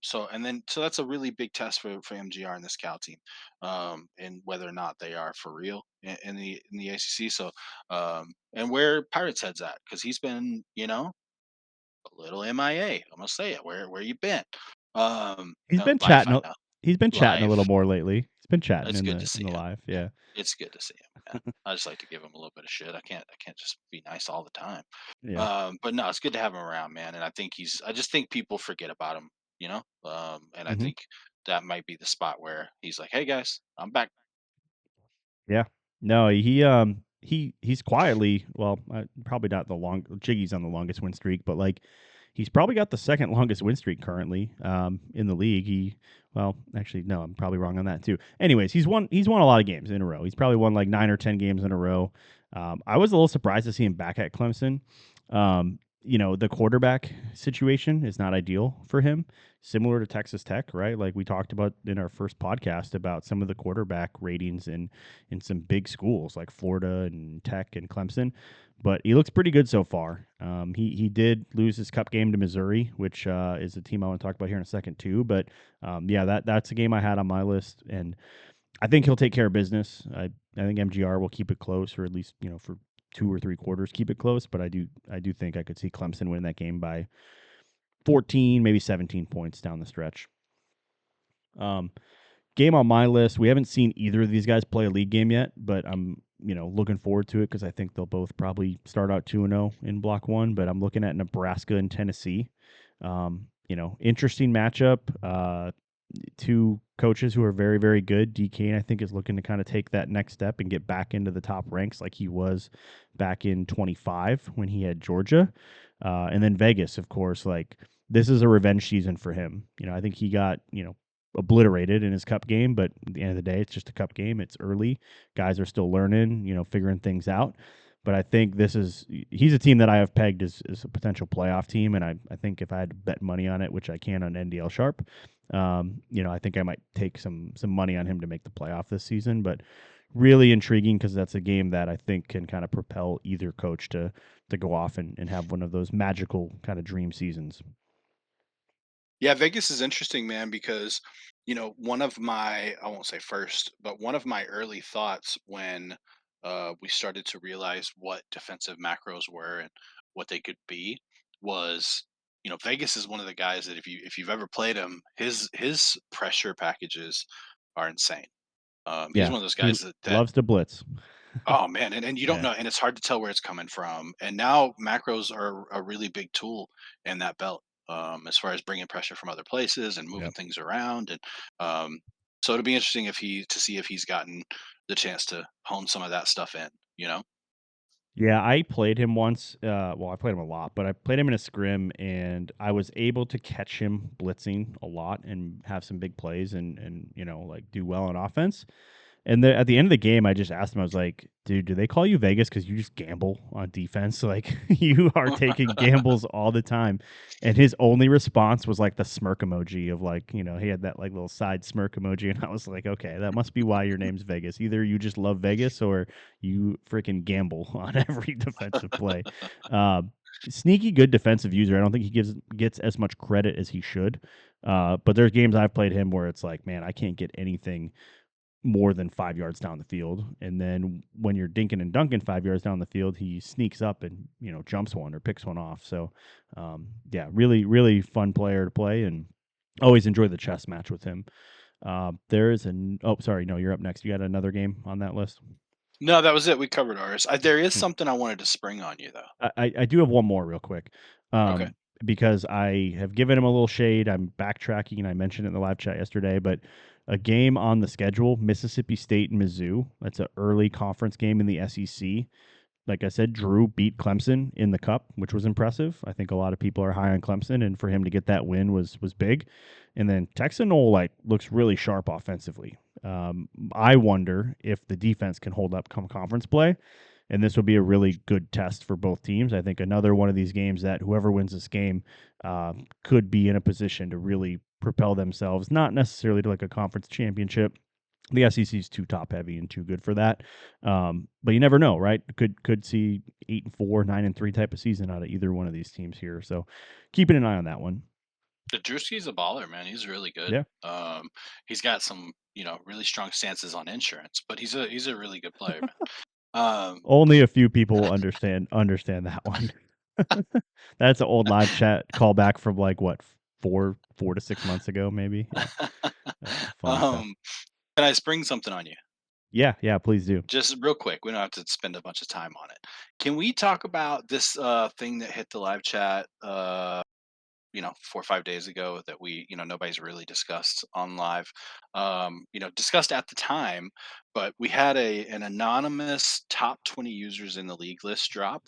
So and then so that's a really big test for MGR and this Cal team, and whether or not they are for real in the ACC. So and where Pirates heads at, because he's been, a little MIA. I'm gonna say it. Where you been? He's No, been live chatting. I know. He's been chatting a Live. little more lately. He's been chatting It's good to in see the him. live. Yeah, Yeah. it's good to see him, man. I just like to give him a little bit of shit. I can't just be nice all the time. Yeah. But no, it's good to have him around, man. And I think I just think people forget about him, and I Hmm. think that might be the spot where he's like, "Hey guys, I'm back." Yeah. No, he's quietly, well, probably not the long Jiggy's on the longest win streak, but like he's probably got the second longest win streak currently in the league. Well, actually no, I'm probably wrong on that too. Anyways, he's won a lot of games in a row. He's probably won like 9 or 10 games in a row. I was a little surprised to see him back at Clemson. The quarterback situation is not ideal for him, similar to Texas Tech, right? Like we talked about in our first podcast about some of the quarterback ratings in some big schools like Florida and Tech and Clemson. But he looks pretty good so far. He did lose his cup game to Missouri, which is a team I want to talk about here in a second too. But yeah, that's a game I had on my list, and I think he'll take care of business. I think MGR will keep it close, or at least for 2 or 3 quarters keep it close. But I do think I could see Clemson win that game by 14, maybe 17 points down the stretch. Um, Game on my list. We haven't seen either of these guys play a league game yet, but I'm looking forward to it because I think they'll both probably start out 2-0 in Block One. But I'm looking at Nebraska and Tennessee. Interesting matchup. Two coaches who are very, very good. DK, I think, is looking to kind of take that next step and get back into the top ranks like he was back in 25 when he had Georgia. And then Vegas, of course, like this is a revenge season for him. I think he got, obliterated in his cup game, but at the end of the day, it's just a cup game. It's early. Guys are still learning, figuring things out. But I think he's a team that I have pegged as a potential playoff team. And I think if I had to bet money on it, which I can on NDL Sharp, I think I might take some money on him to make the playoff this season. But really intriguing because that's a game that I think can kind of propel either coach to go off and have one of those magical kind of dream seasons. Yeah, Vegas is interesting, man, because one of my, I won't say first, but one of my early thoughts when we started to realize what defensive macros were and what they could be was, Vegas is one of the guys that if you've ever played him, his pressure packages are insane. He's Yeah, one of those he guys that loves to blitz. Oh man, and you don't Yeah. know, and it's hard to tell where it's coming from. And now macros are a really big tool in that belt, as far as bringing pressure from other places and moving Yep. things around. And um, so it'll be interesting to see if he's gotten the chance to hone some of that stuff in. You know? Yeah, I played him once. Well, I played him a lot, but I played him in a scrim, and I was able to catch him blitzing a lot and have some big plays and like do well on offense. And at the end of the game, I just asked him, I was like, dude, do they call you Vegas because you just gamble on defense? Like, you are taking gambles all the time. And his only response was like the smirk emoji of like, he had that like little side smirk emoji. And I was like, okay, that must be why your name's Vegas. Either you just love Vegas or you freaking gamble on every defensive play. Uh, Sneaky good defensive user. I don't think he gets as much credit as he should. But there's games I've played him where it's like, man, I can't get anything more than 5 yards down the field. And then when you're dinking and dunking 5 yards down the field, he sneaks up and, jumps one or picks one off. So, yeah, really, really fun player to play and always enjoy the chess match with him. Oh, sorry. No, you're up next. You got another game on that list? No, that was it. We covered ours. There is Hmm. something I wanted to spring on you though. I do have one more real quick. Okay. Um, because I have given him a little shade. I'm backtracking, and I mentioned it in the live chat yesterday, but a game on the schedule, Mississippi State and Mizzou. That's an early conference game in the SEC. Like I said, Drew beat Clemson in the Cup, which was impressive. I think a lot of people are high on Clemson, and for him to get that win was big. And then Texan Knoll looks really sharp offensively. I wonder if the defense can hold up come conference play, and this will be a really good test for both teams. I think another one of these games that whoever wins this game could be in a position to really propel themselves, not necessarily to like a conference championship. The SEC is too top heavy and too good for that. But you never know, right? Could see 8-4, 9-3 type of season out of either one of these teams here. So keeping an eye on that one. The Drewski's a baller, man. He's really good. Yeah. He's got some, really strong stances on insurance, but he's a really good player, man. Only a few people understand that one. That's an old live chat callback from like what 4 to 6 months ago, maybe. Yeah, funny stuff. um, can I spring something on you? Yeah, yeah. Please do. Just real quick. We don't have to spend a bunch of time on it. Can we talk about this thing that hit the live chat? 4 or 5 days ago that nobody's really discussed on live. Discussed at the time, but we had an anonymous top 20 users in the league list drop.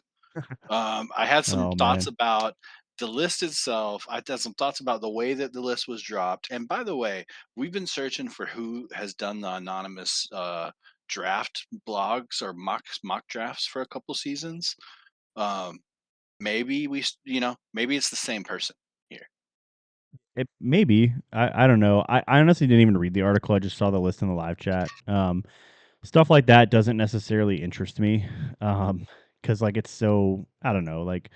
I had some Oh thoughts man, about the list itself. I had some thoughts about the way that the list was dropped. And by the way, we've been searching for who has done the anonymous draft blogs or mock drafts for a couple seasons. Um, maybe it's the same person here. it maybe I don't know. I honestly didn't even read the article. I just saw the list in the live chat. Stuff like that doesn't necessarily interest me, because like it's so I don't know like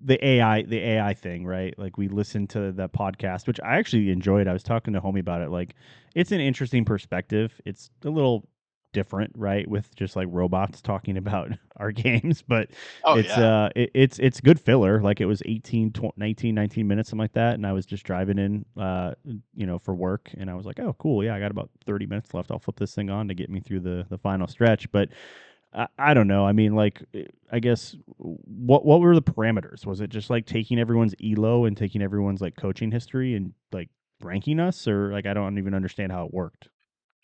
the AI thing, right? Like we listened to the podcast, which I actually enjoyed. I was talking to homie about it. Like it's an interesting perspective. It's a little different, right? With just like robots talking about our games, but Oh yeah. it's good filler. Like it was 19 minutes, something like that. And I was just driving in, for work, and I was like, oh, cool. Yeah, I got about 30 minutes left. I'll flip this thing on to get me through the final stretch. But I don't know. I mean, like, I guess what were the parameters? Was it just like taking everyone's elo and taking everyone's like coaching history and like ranking us, or like I don't even understand how it worked.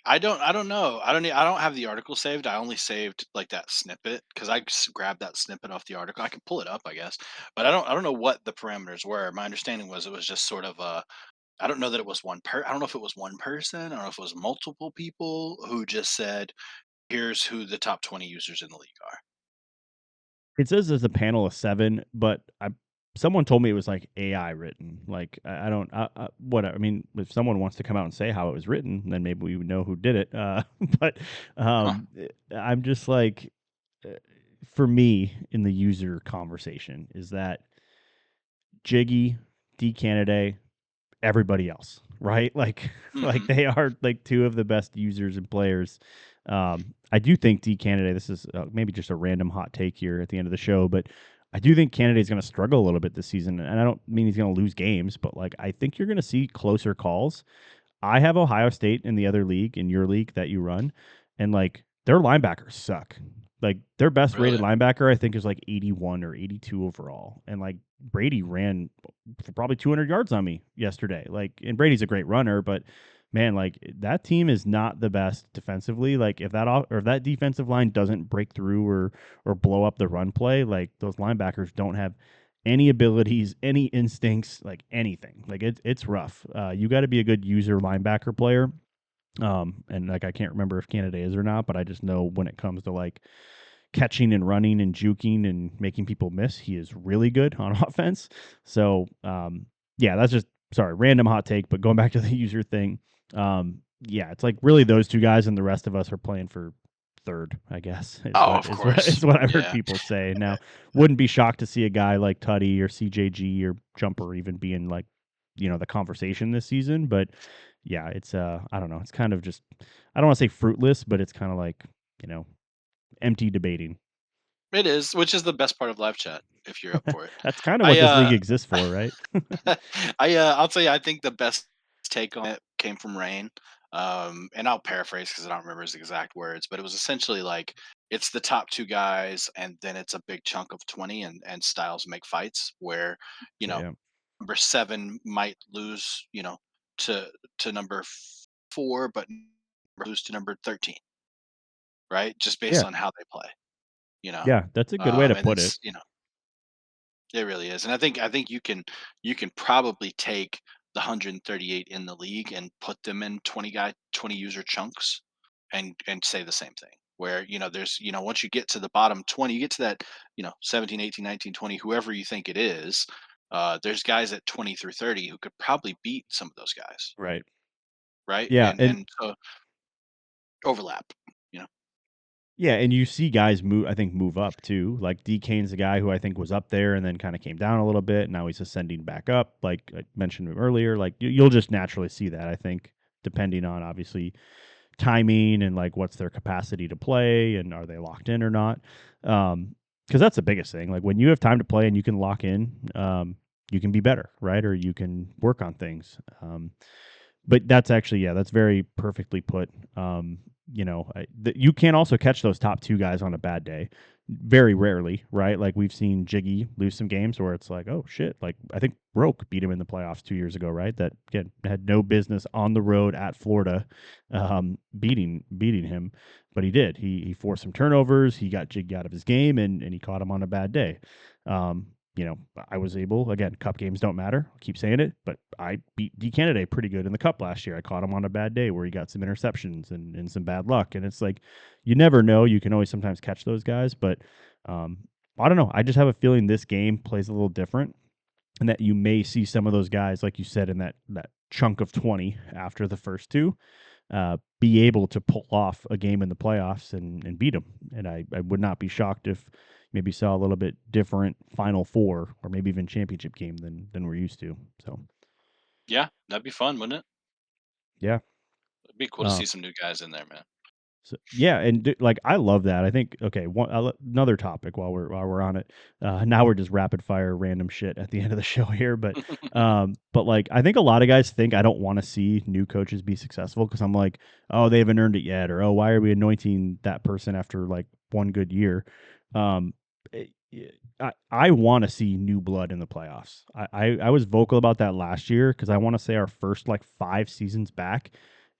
I don't know. I don't have the article saved. I only saved like that snippet because I just grabbed that snippet off the article. I can pull it up, I guess, but I don't know what the parameters were. My understanding was it was just sort of I don't know that it was I don't know if it was one person. I don't know if it was multiple people who just said, "Here's who the top 20 users in the league are." It says there's a panel of 7, but someone told me it was like AI written. Like I don't what I mean, if someone wants to come out and say how it was written, then maybe we would know who did it. But Huh. I'm just like, uh, for me in the user conversation is that Jiggy, D Candidate, everybody else, right? Like like Hmm. they are like two of the best users and players. I do think D Candidate. This is maybe just a random hot take here at the end of the show, but I do think Candidate is going to struggle a little bit this season, and I don't mean he's going to lose games, but like I think you're going to see closer calls. I have Ohio State in the other league, in your league that you run, and like their linebackers suck. Like their best rated Really? linebacker, I think, is like 81 or 82 overall. And like Brady ran for probably 200 yards on me yesterday. Like, and Brady's a great runner, but man, like that team is not the best defensively. Like if or if that defensive line doesn't break through or blow up the run play, like those linebackers don't have any abilities, any instincts, like anything. Like it's rough. You got to be a good user linebacker player. And like I can't remember if Canada is or not, but I just know when it comes to like catching and running and juking and making people miss, he is really good on offense. So yeah, that's just sorry, random hot take, but going back to the user thing, yeah, it's like really those two guys and the rest of us are playing for third, I guess, is Oh, what of is what course. is what I've heard Yeah. people say. Now, wouldn't be shocked to see a guy like Tutty or CJG or Jumper even be in like, the conversation this season. But yeah, it's I don't know. It's kind of just I don't want to say fruitless, but it's kind of like, you know, empty debating. It is, which is the best part of live chat if you're up for it. That's kind of what I this league exists for, right? I'll tell you, I think the best take on it came from Rain. And I'll paraphrase because I don't remember his exact words, but it was essentially like it's the top two guys, and then it's a big chunk of 20, and styles make fights where, you know, Yeah. number 7 might lose, to number 4, but lose to number 13, right? Just based Yeah. on how they play, you know. Yeah, that's a good way to And put it. it's, it really is, and I think you can probably take the 138 in the league and put them in 20 user chunks, and say the same thing. Where there's once you get to the bottom 20, you get to that 17, 18, 19, 20, whoever you think it is. There's guys at 20 through 30 who could probably beat some of those guys, Right. right? Yeah, And and and so overlap, you know. Yeah, and you see guys move. I think move up too. Like D Kane's a guy who I think was up there and then kind of came down a little bit. Now he's ascending back up. Like I mentioned earlier, like you'll just naturally see that. I think depending on obviously timing and like what's their capacity to play and are they locked in or not. Because that's the biggest thing. Like when you have time to play and you can lock in, you can be better, right? Or you can work on things. But that's actually, yeah, that's very perfectly put. You can also catch those top two guys on a bad day. Very rarely, right? Like we've seen Jiggy lose some games where it's like, oh shit, like I think Roke beat him in the playoffs 2 years ago, right? That again had no business on the road at Florida, beating him, but he did. He forced some turnovers. He got Jiggy out of his game, and he caught him on a bad day. Um, I was able, again, cup games don't matter. I keep saying it, but I beat D Canada pretty good in the cup last year. I caught him on a bad day where he got some interceptions and some bad luck. And it's like, you never know. You can always sometimes catch those guys, but um, I don't know. I just have a feeling this game plays a little different and that you may see some of those guys, like you said, in that chunk of 20 after the first two, be able to pull off a game in the playoffs and beat them. And I would not be shocked if maybe saw a little bit different Final Four or maybe even championship game than we're used to. So Yeah, that'd be fun, wouldn't it? yeah, It'd be cool to uh, see some new guys in there, man. So, yeah, and like I love that. I think okay, another topic while we're on it. Now we're just rapid fire random shit at the end of the show here, but like I think a lot of guys think I don't want to see new coaches be successful because I'm like, oh, they haven't earned it yet, or oh, why are we anointing that person after like one good year? Um, it- I want to see new blood in the playoffs. I was vocal about that last year because I want to say our first like 5 seasons back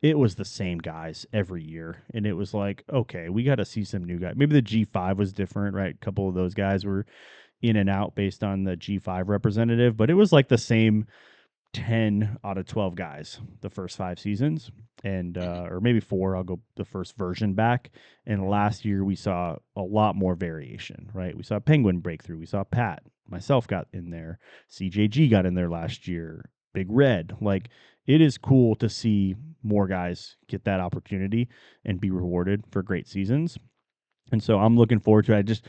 it was the same guys every year. And it was like, okay, we got to see some new guys. Maybe the G5 was different, right? A couple of those guys were in and out based on the G5 representative, but it was like the same 10 out of 12 guys the first 5 seasons and Mhm. or maybe four. I'll go the first version back. And last year we saw a lot more variation, right? We saw Penguin breakthrough, we saw Pat, myself got in there, CJG got in there last year, Big Red. Like it is cool to see more guys get that opportunity and be rewarded for great seasons. And so I'm looking forward to it.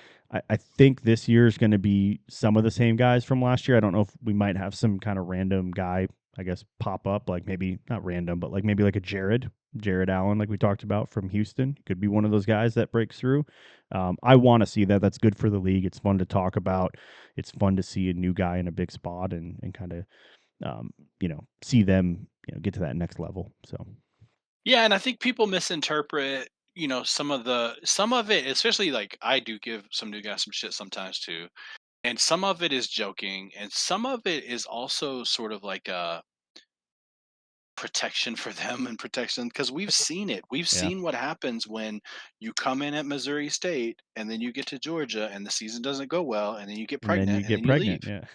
I think this year is going to be some of the same guys from last year. I don't know if we might have some kind of random guy, I guess, pop up, like maybe not random, but like maybe like a Jared Allen, like we talked about from Houston. Could be one of those guys that breaks through. I want to see that. That's good for the league. It's fun to talk about. It's fun to see a new guy in a big spot and kind of, see them, get to that next level. So, Yeah, and I think people misinterpret, some of it, especially like I do give some new guys some shit sometimes too. And some of it is joking, and some of it is also sort of like a protection for them and protection because we've seen it. We've yeah. seen what happens when you come in at Missouri State and then you get to Georgia and the season doesn't go well and then you get And then you pregnant and get then you leave. pregnant.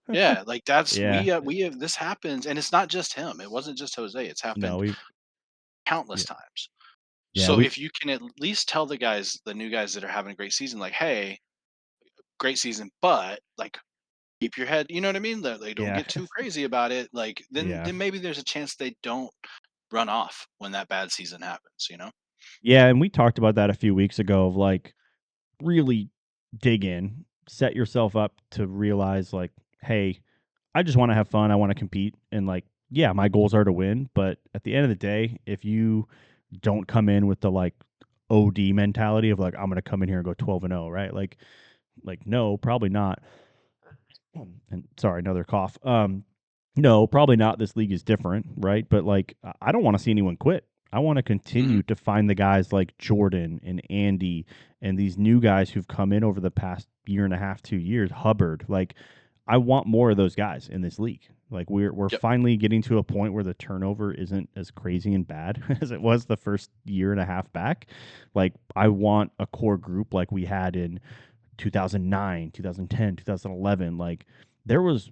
Yeah. Yeah, like that's Yeah. we have this happens and it's not just him. It wasn't just Jose. It's No, happened we've, countless yeah. times. Yeah. So We, if you can at least tell the guys, the new guys that are having a great season, like, hey, great season, but like keep your head, you know what I mean? That they don't yeah. get too crazy about it. Like then Yeah. then maybe there's a chance they don't run off when that bad season happens, you know? Yeah, and we talked about that a few weeks ago of like really dig in, set yourself up to realize like, hey, I just want to have fun, I want to compete and like yeah, my goals are to win, but at the end of the day, if you don't come in with the like OD mentality of like I'm going to come in here and go 12-0, right? Like no, probably not. And sorry, another cough. No, probably not. This league is different, right? But like, I don't want to see anyone quit. I want to Mhm. continue to find the guys like Jordan and Andy and these new guys who've come in over the past year and a half, 2 years. Hubbard, like, I want more of those guys in this league. Like, we're Yep. finally getting to a point where the turnover isn't as crazy and bad as it was the first year and a half back. Like, I want a core group like we had in 2009, 2010, 2011. Like there was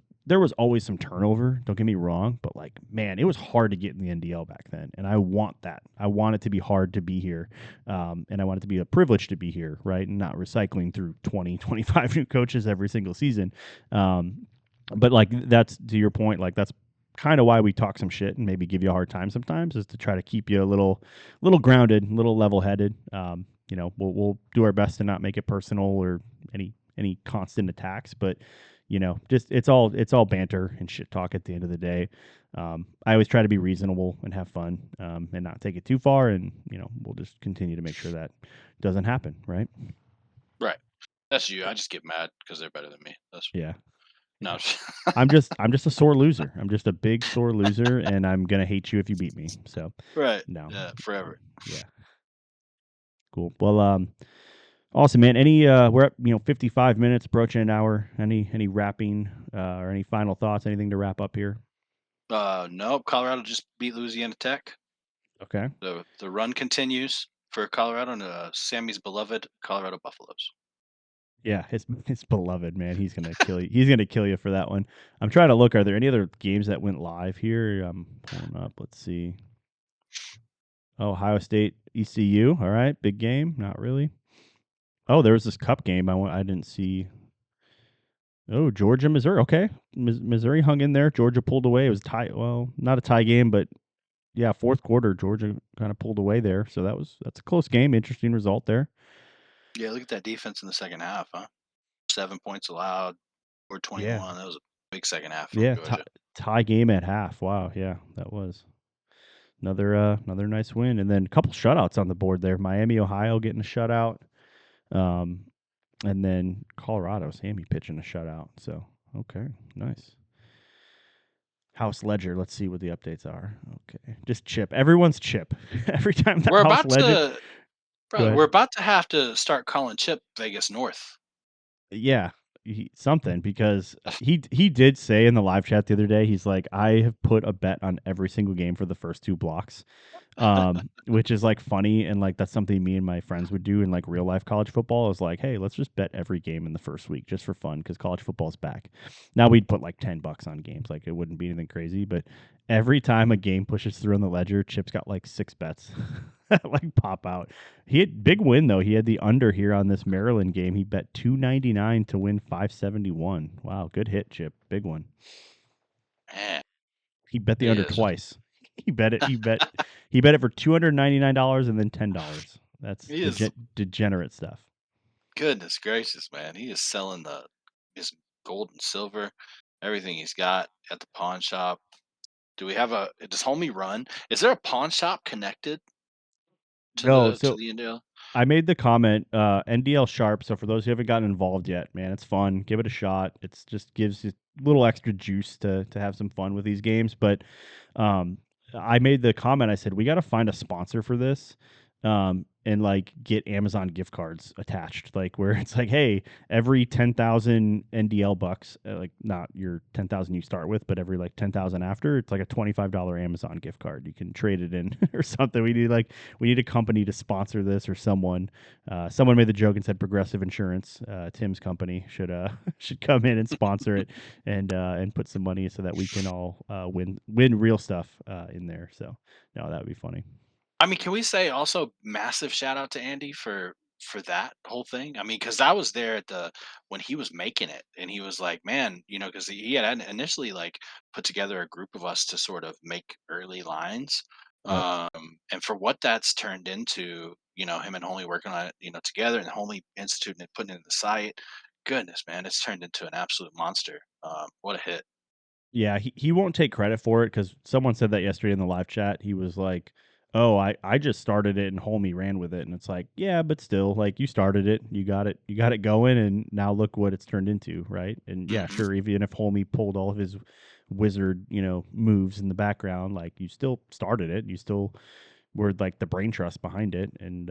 always some turnover, don't get me wrong, but like man, it was hard to get in the NDL back then, and I want that. I want it to be hard to be here. And I want it to be a privilege to be here, right? And not recycling through 20, 25 new coaches every single season. But like that's to your point, like that's kind of why we talk some shit and maybe give you a hard time sometimes is to try to keep you a little grounded, a little level headed. we'll do our best to not make it personal or any constant attacks, but just it's all banter and shit talk at the end of the day. I always try to be reasonable and have fun, and not take it too far, and we'll just continue to make sure that doesn't happen, right? Right. That's you. I just get mad because they're better than me. That's Yeah, no. yeah. I'm just a sore loser. I'm just a big sore loser, and I'm gonna hate you if you beat me. So Right. no, Yeah. no, Forever. yeah, cool. Well, awesome, man. Any we're at 55 minutes, approaching an hour. Any wrapping or any final thoughts? Anything to wrap up here? Nope. Colorado just beat Louisiana Tech. Okay. The run continues for Colorado and Sammy's beloved Colorado Buffaloes. Yeah, his beloved man. He's gonna kill you. He's gonna kill you for that one. I'm trying to look. Are there any other games that went live here? I'm pulling up. Let's see. Oh, Ohio State, ECU. All right, big game. Not really. Oh, there was this cup game. I didn't see. Oh, Georgia, Missouri. Okay, Missouri hung in there. Georgia pulled away. It was tie. Well, not a tie game, but yeah, fourth quarter, Georgia kind of pulled away there. So that's a close game. Interesting result there. Yeah, look at that defense in the second half, huh? 7 points allowed, or Yeah, 21. That was a big second half from yeah. Georgia. Tie game at half. Wow. Yeah, that was another nice win, and then a couple shutouts on the board there. Miami, Ohio getting a shutout, um, and then Colorado, Sammy pitching a shutout. So okay, nice. House Ledger. Let's see what the updates are. Okay, just chip. Everyone's chip. Every time the We're House about Ledger. to, Go brother. ahead. We're about to have to start calling Chip Vegas North. Yeah, something because he did say in the live chat the other day, he's like, I have put a bet on every single game for the first two blocks, which is like funny, and like that's something me and my friends would do in like real life college football. Is like, hey, let's just bet every game in the first week just for fun because college football's back. Now we'd put like $10 on games, like it wouldn't be anything crazy, but every time a game pushes through on the ledger, Chip's got like six bets that like pop out. He had big win though. He had the under here on this Maryland game. He bet 299 to win 571. Wow, good hit, Chip. Big one. Man, He bet the he under is. twice. He bet it for $299 and then $10. That's He is. degenerate stuff. Goodness gracious, man. He is selling his gold and silver, everything he's got at the pawn shop. Do we have a does Homie run? Is there a pawn shop connected to No, the so NDL? I made the comment, NDL Sharp. So for those who haven't gotten involved yet, man, it's fun. Give it a shot. It's just gives you a little extra juice to have some fun with these games. But um, I made the comment. I said we got to find a sponsor for this, and like get Amazon gift cards attached, like where it's like, hey, every 10,000 NDL bucks, like not your 10,000 you start with, but every like 10,000 after, it's like a $25 Amazon gift card. You can trade it in or something. We need a company to sponsor this or someone. Someone made the joke and said Progressive Insurance, Tim's company, should should come in and sponsor it and put some money so that we can all win real stuff in there. So no, that would be funny. I mean, can we say also massive shout out to Andy for that whole thing? I mean, because I was there at the when he was making it, and he was like, "Man, because he had initially like put together a group of us to sort of make early lines, Yep. and for what that's turned into, him and Homie working on it, together, and Homie instituting it, putting it in the site. Goodness, man, it's turned into an absolute monster. What a hit! Yeah, he won't take credit for it because someone said that yesterday in the live chat. He was like, "Oh, I just started it and Homie ran with it," and it's like, yeah, but still, like you started it, you got it going, and now look what it's turned into, right? And yeah, Hmm. sure, even if Homie pulled all of his wizard, moves in the background, like you still started it, you still were like the brain trust behind it, and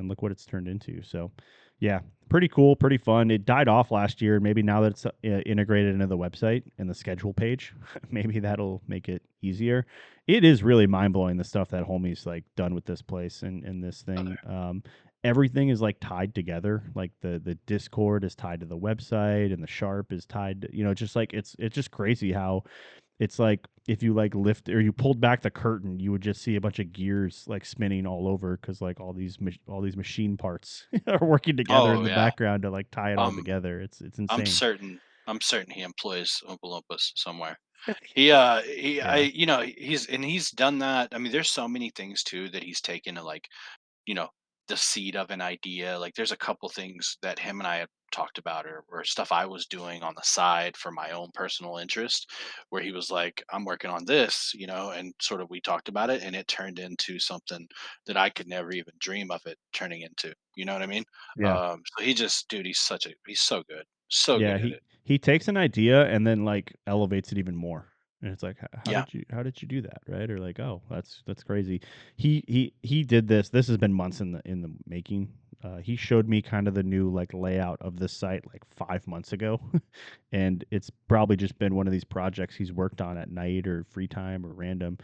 look what it's turned into. So yeah, pretty cool, pretty fun. It died off last year. Maybe now that it's integrated into the website and the schedule page, maybe that'll make it easier. It is really mind blowing the stuff that Homie's like done with this place and this thing. Everything is like tied together. Like the Discord is tied to the website, and the Sharp is tied. Just like it's just crazy how it's like if you like lift or you pulled back the curtain, you would just see a bunch of gears like spinning all over because like all these machine parts are working together in Oh the yeah, background to like tie it all I'm together. It's I'm insane. certain I'm certain he employs Oompa Loompas somewhere. Yeah. He's done that. I mean, there's so many things too that he's taken to like, you know, the seed of an idea. Like there's a couple things that him and I had talked about, or stuff I was doing on the side for my own personal interest, where he was like, I'm working on this, and sort of we talked about it and it turned into something that I could never even dream of it turning into. You know what I mean? Yeah. So he just, dude, he's so good. So Yeah, good at he it. he takes an idea and then, like, elevates it even more, and it's like, how Yeah. did you do that?" Right? Or like, "Oh, that's crazy." He did this has been months in the making. He showed me kind of the new, like, layout of this site, like, 5 months ago, and it's probably just been one of these projects he's worked on at night or free time or random.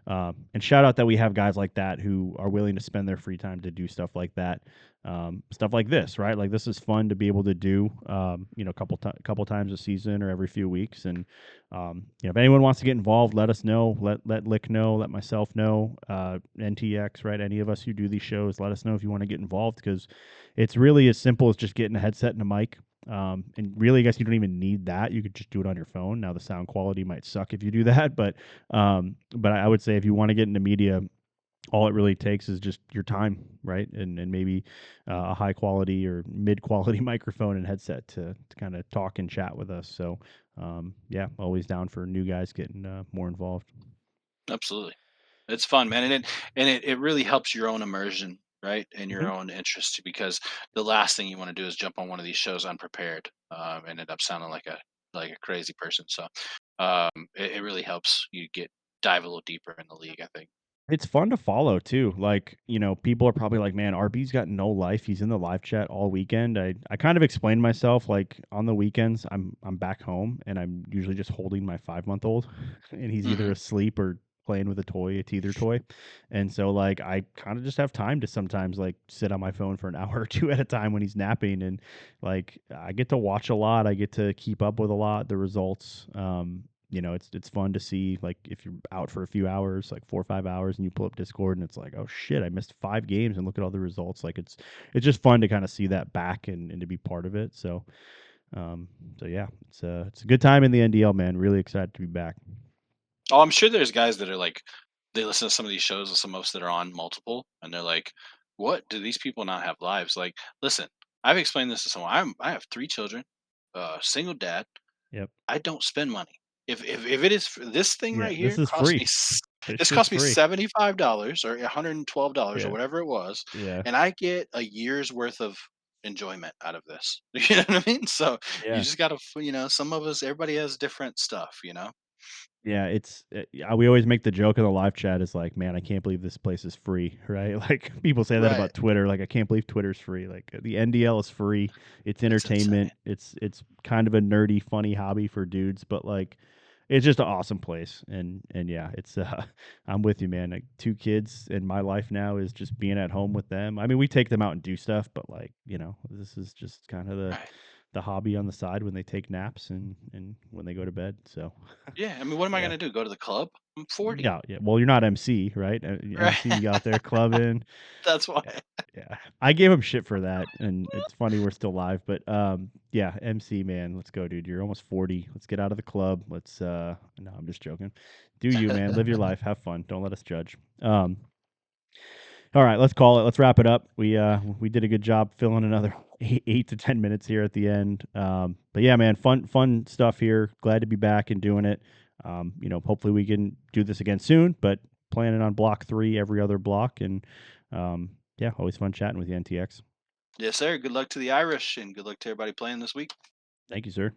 And shout out that we have guys like that who are willing to spend their free time to do stuff like this, right? Like this is fun to be able to do, couple times a season or every few weeks. And if anyone wants to get involved, let us know. Let Lick know. Let myself know. NTX, right? Any of us who do these shows, let us know if you want to get involved because it's really as simple as just getting a headset and a mic. And really, I guess you don't even need that. You could just do it on your phone. Now, the sound quality might suck if you do that, but I would say if you want to get into media, all it really takes is just your time, right? And maybe a high quality or mid quality microphone and headset to kind of talk and chat with us. So, yeah, always down for new guys getting more involved. Absolutely. It's fun, man, and it really helps your own immersion, right, and your Hmm. own interest because the last thing you want to do is jump on one of these shows unprepared, and end up sounding like a crazy person. So it really helps you get dive a little deeper in the league, I think. It's fun to follow too. Like, people are probably like, man, RB's got no life. He's in the live chat all weekend. I kind of explained myself like on the weekends, I'm back home and I'm usually just holding my 5 month old and he's either Hmm. asleep or playing with a toy, a teether toy. And so like I kind of just have time to sometimes like sit on my phone for an hour or two at a time when he's napping. And like I get to watch a lot. I get to keep up with a lot, the results. It's fun to see like if you're out for a few hours, like 4 or 5 hours, and you pull up Discord and it's like, oh shit, I missed 5 games and look at all the results. Like it's just fun to kind of see that back and to be part of it. Um, so yeah, it's a good time in the NDL, man. Really excited to be back. Oh, I'm sure there's guys that are like, they listen to some of these shows, some of us that are on multiple, and they're like, "What do these people not have lives?" Like, listen, I've explained this to someone. I have 3 children, single dad. Yep. I don't spend money. If it is for this thing Yeah, right this here is free. This this shit's cost me free. $75 or $112 or Yeah. whatever it was, Yeah. and I get a year's worth of enjoyment out of this. You know what I mean? So you Yeah. just gotta, some of us, everybody has different stuff. Yeah, we always make the joke in the live chat is like, "Man, I can't believe this place is free," right? Like, people say that Right. about Twitter, like, "I can't believe Twitter's free." Like, the NDL is free, it's It's insane. entertainment, it's kind of a nerdy, funny hobby for dudes, but, like, it's just an awesome place, and yeah, I'm with you, man, like, 2 kids, and my life now is just being at home with them. I mean, we take them out and do stuff, but, like, this is just kinda Right. the hobby on the side when they take naps and when they go to bed, so, Yeah. I mean, what am I yeah. gonna do? Go to the club? I'm 40. Yeah, yeah. Well, you're not MC, right? MC, Right. you out there clubbing. That's why. Yeah, yeah. I gave him shit for that, and it's funny we're still live, but yeah, MC man, let's go, dude. You're almost 40. Let's get out of the club. No, I'm just joking. Do you, man? Live your life. Have fun. Don't let us judge. All right, let's call it. Let's wrap it up. We did a good job filling another 8 to 10 minutes here at the end. But yeah, man, fun stuff here. Glad to be back and doing it. Hopefully we can do this again soon. But planning on block 3 every other block, and yeah, always fun chatting with you, NTX. Yes, sir. Good luck to the Irish and good luck to everybody playing this week. Thank you, sir.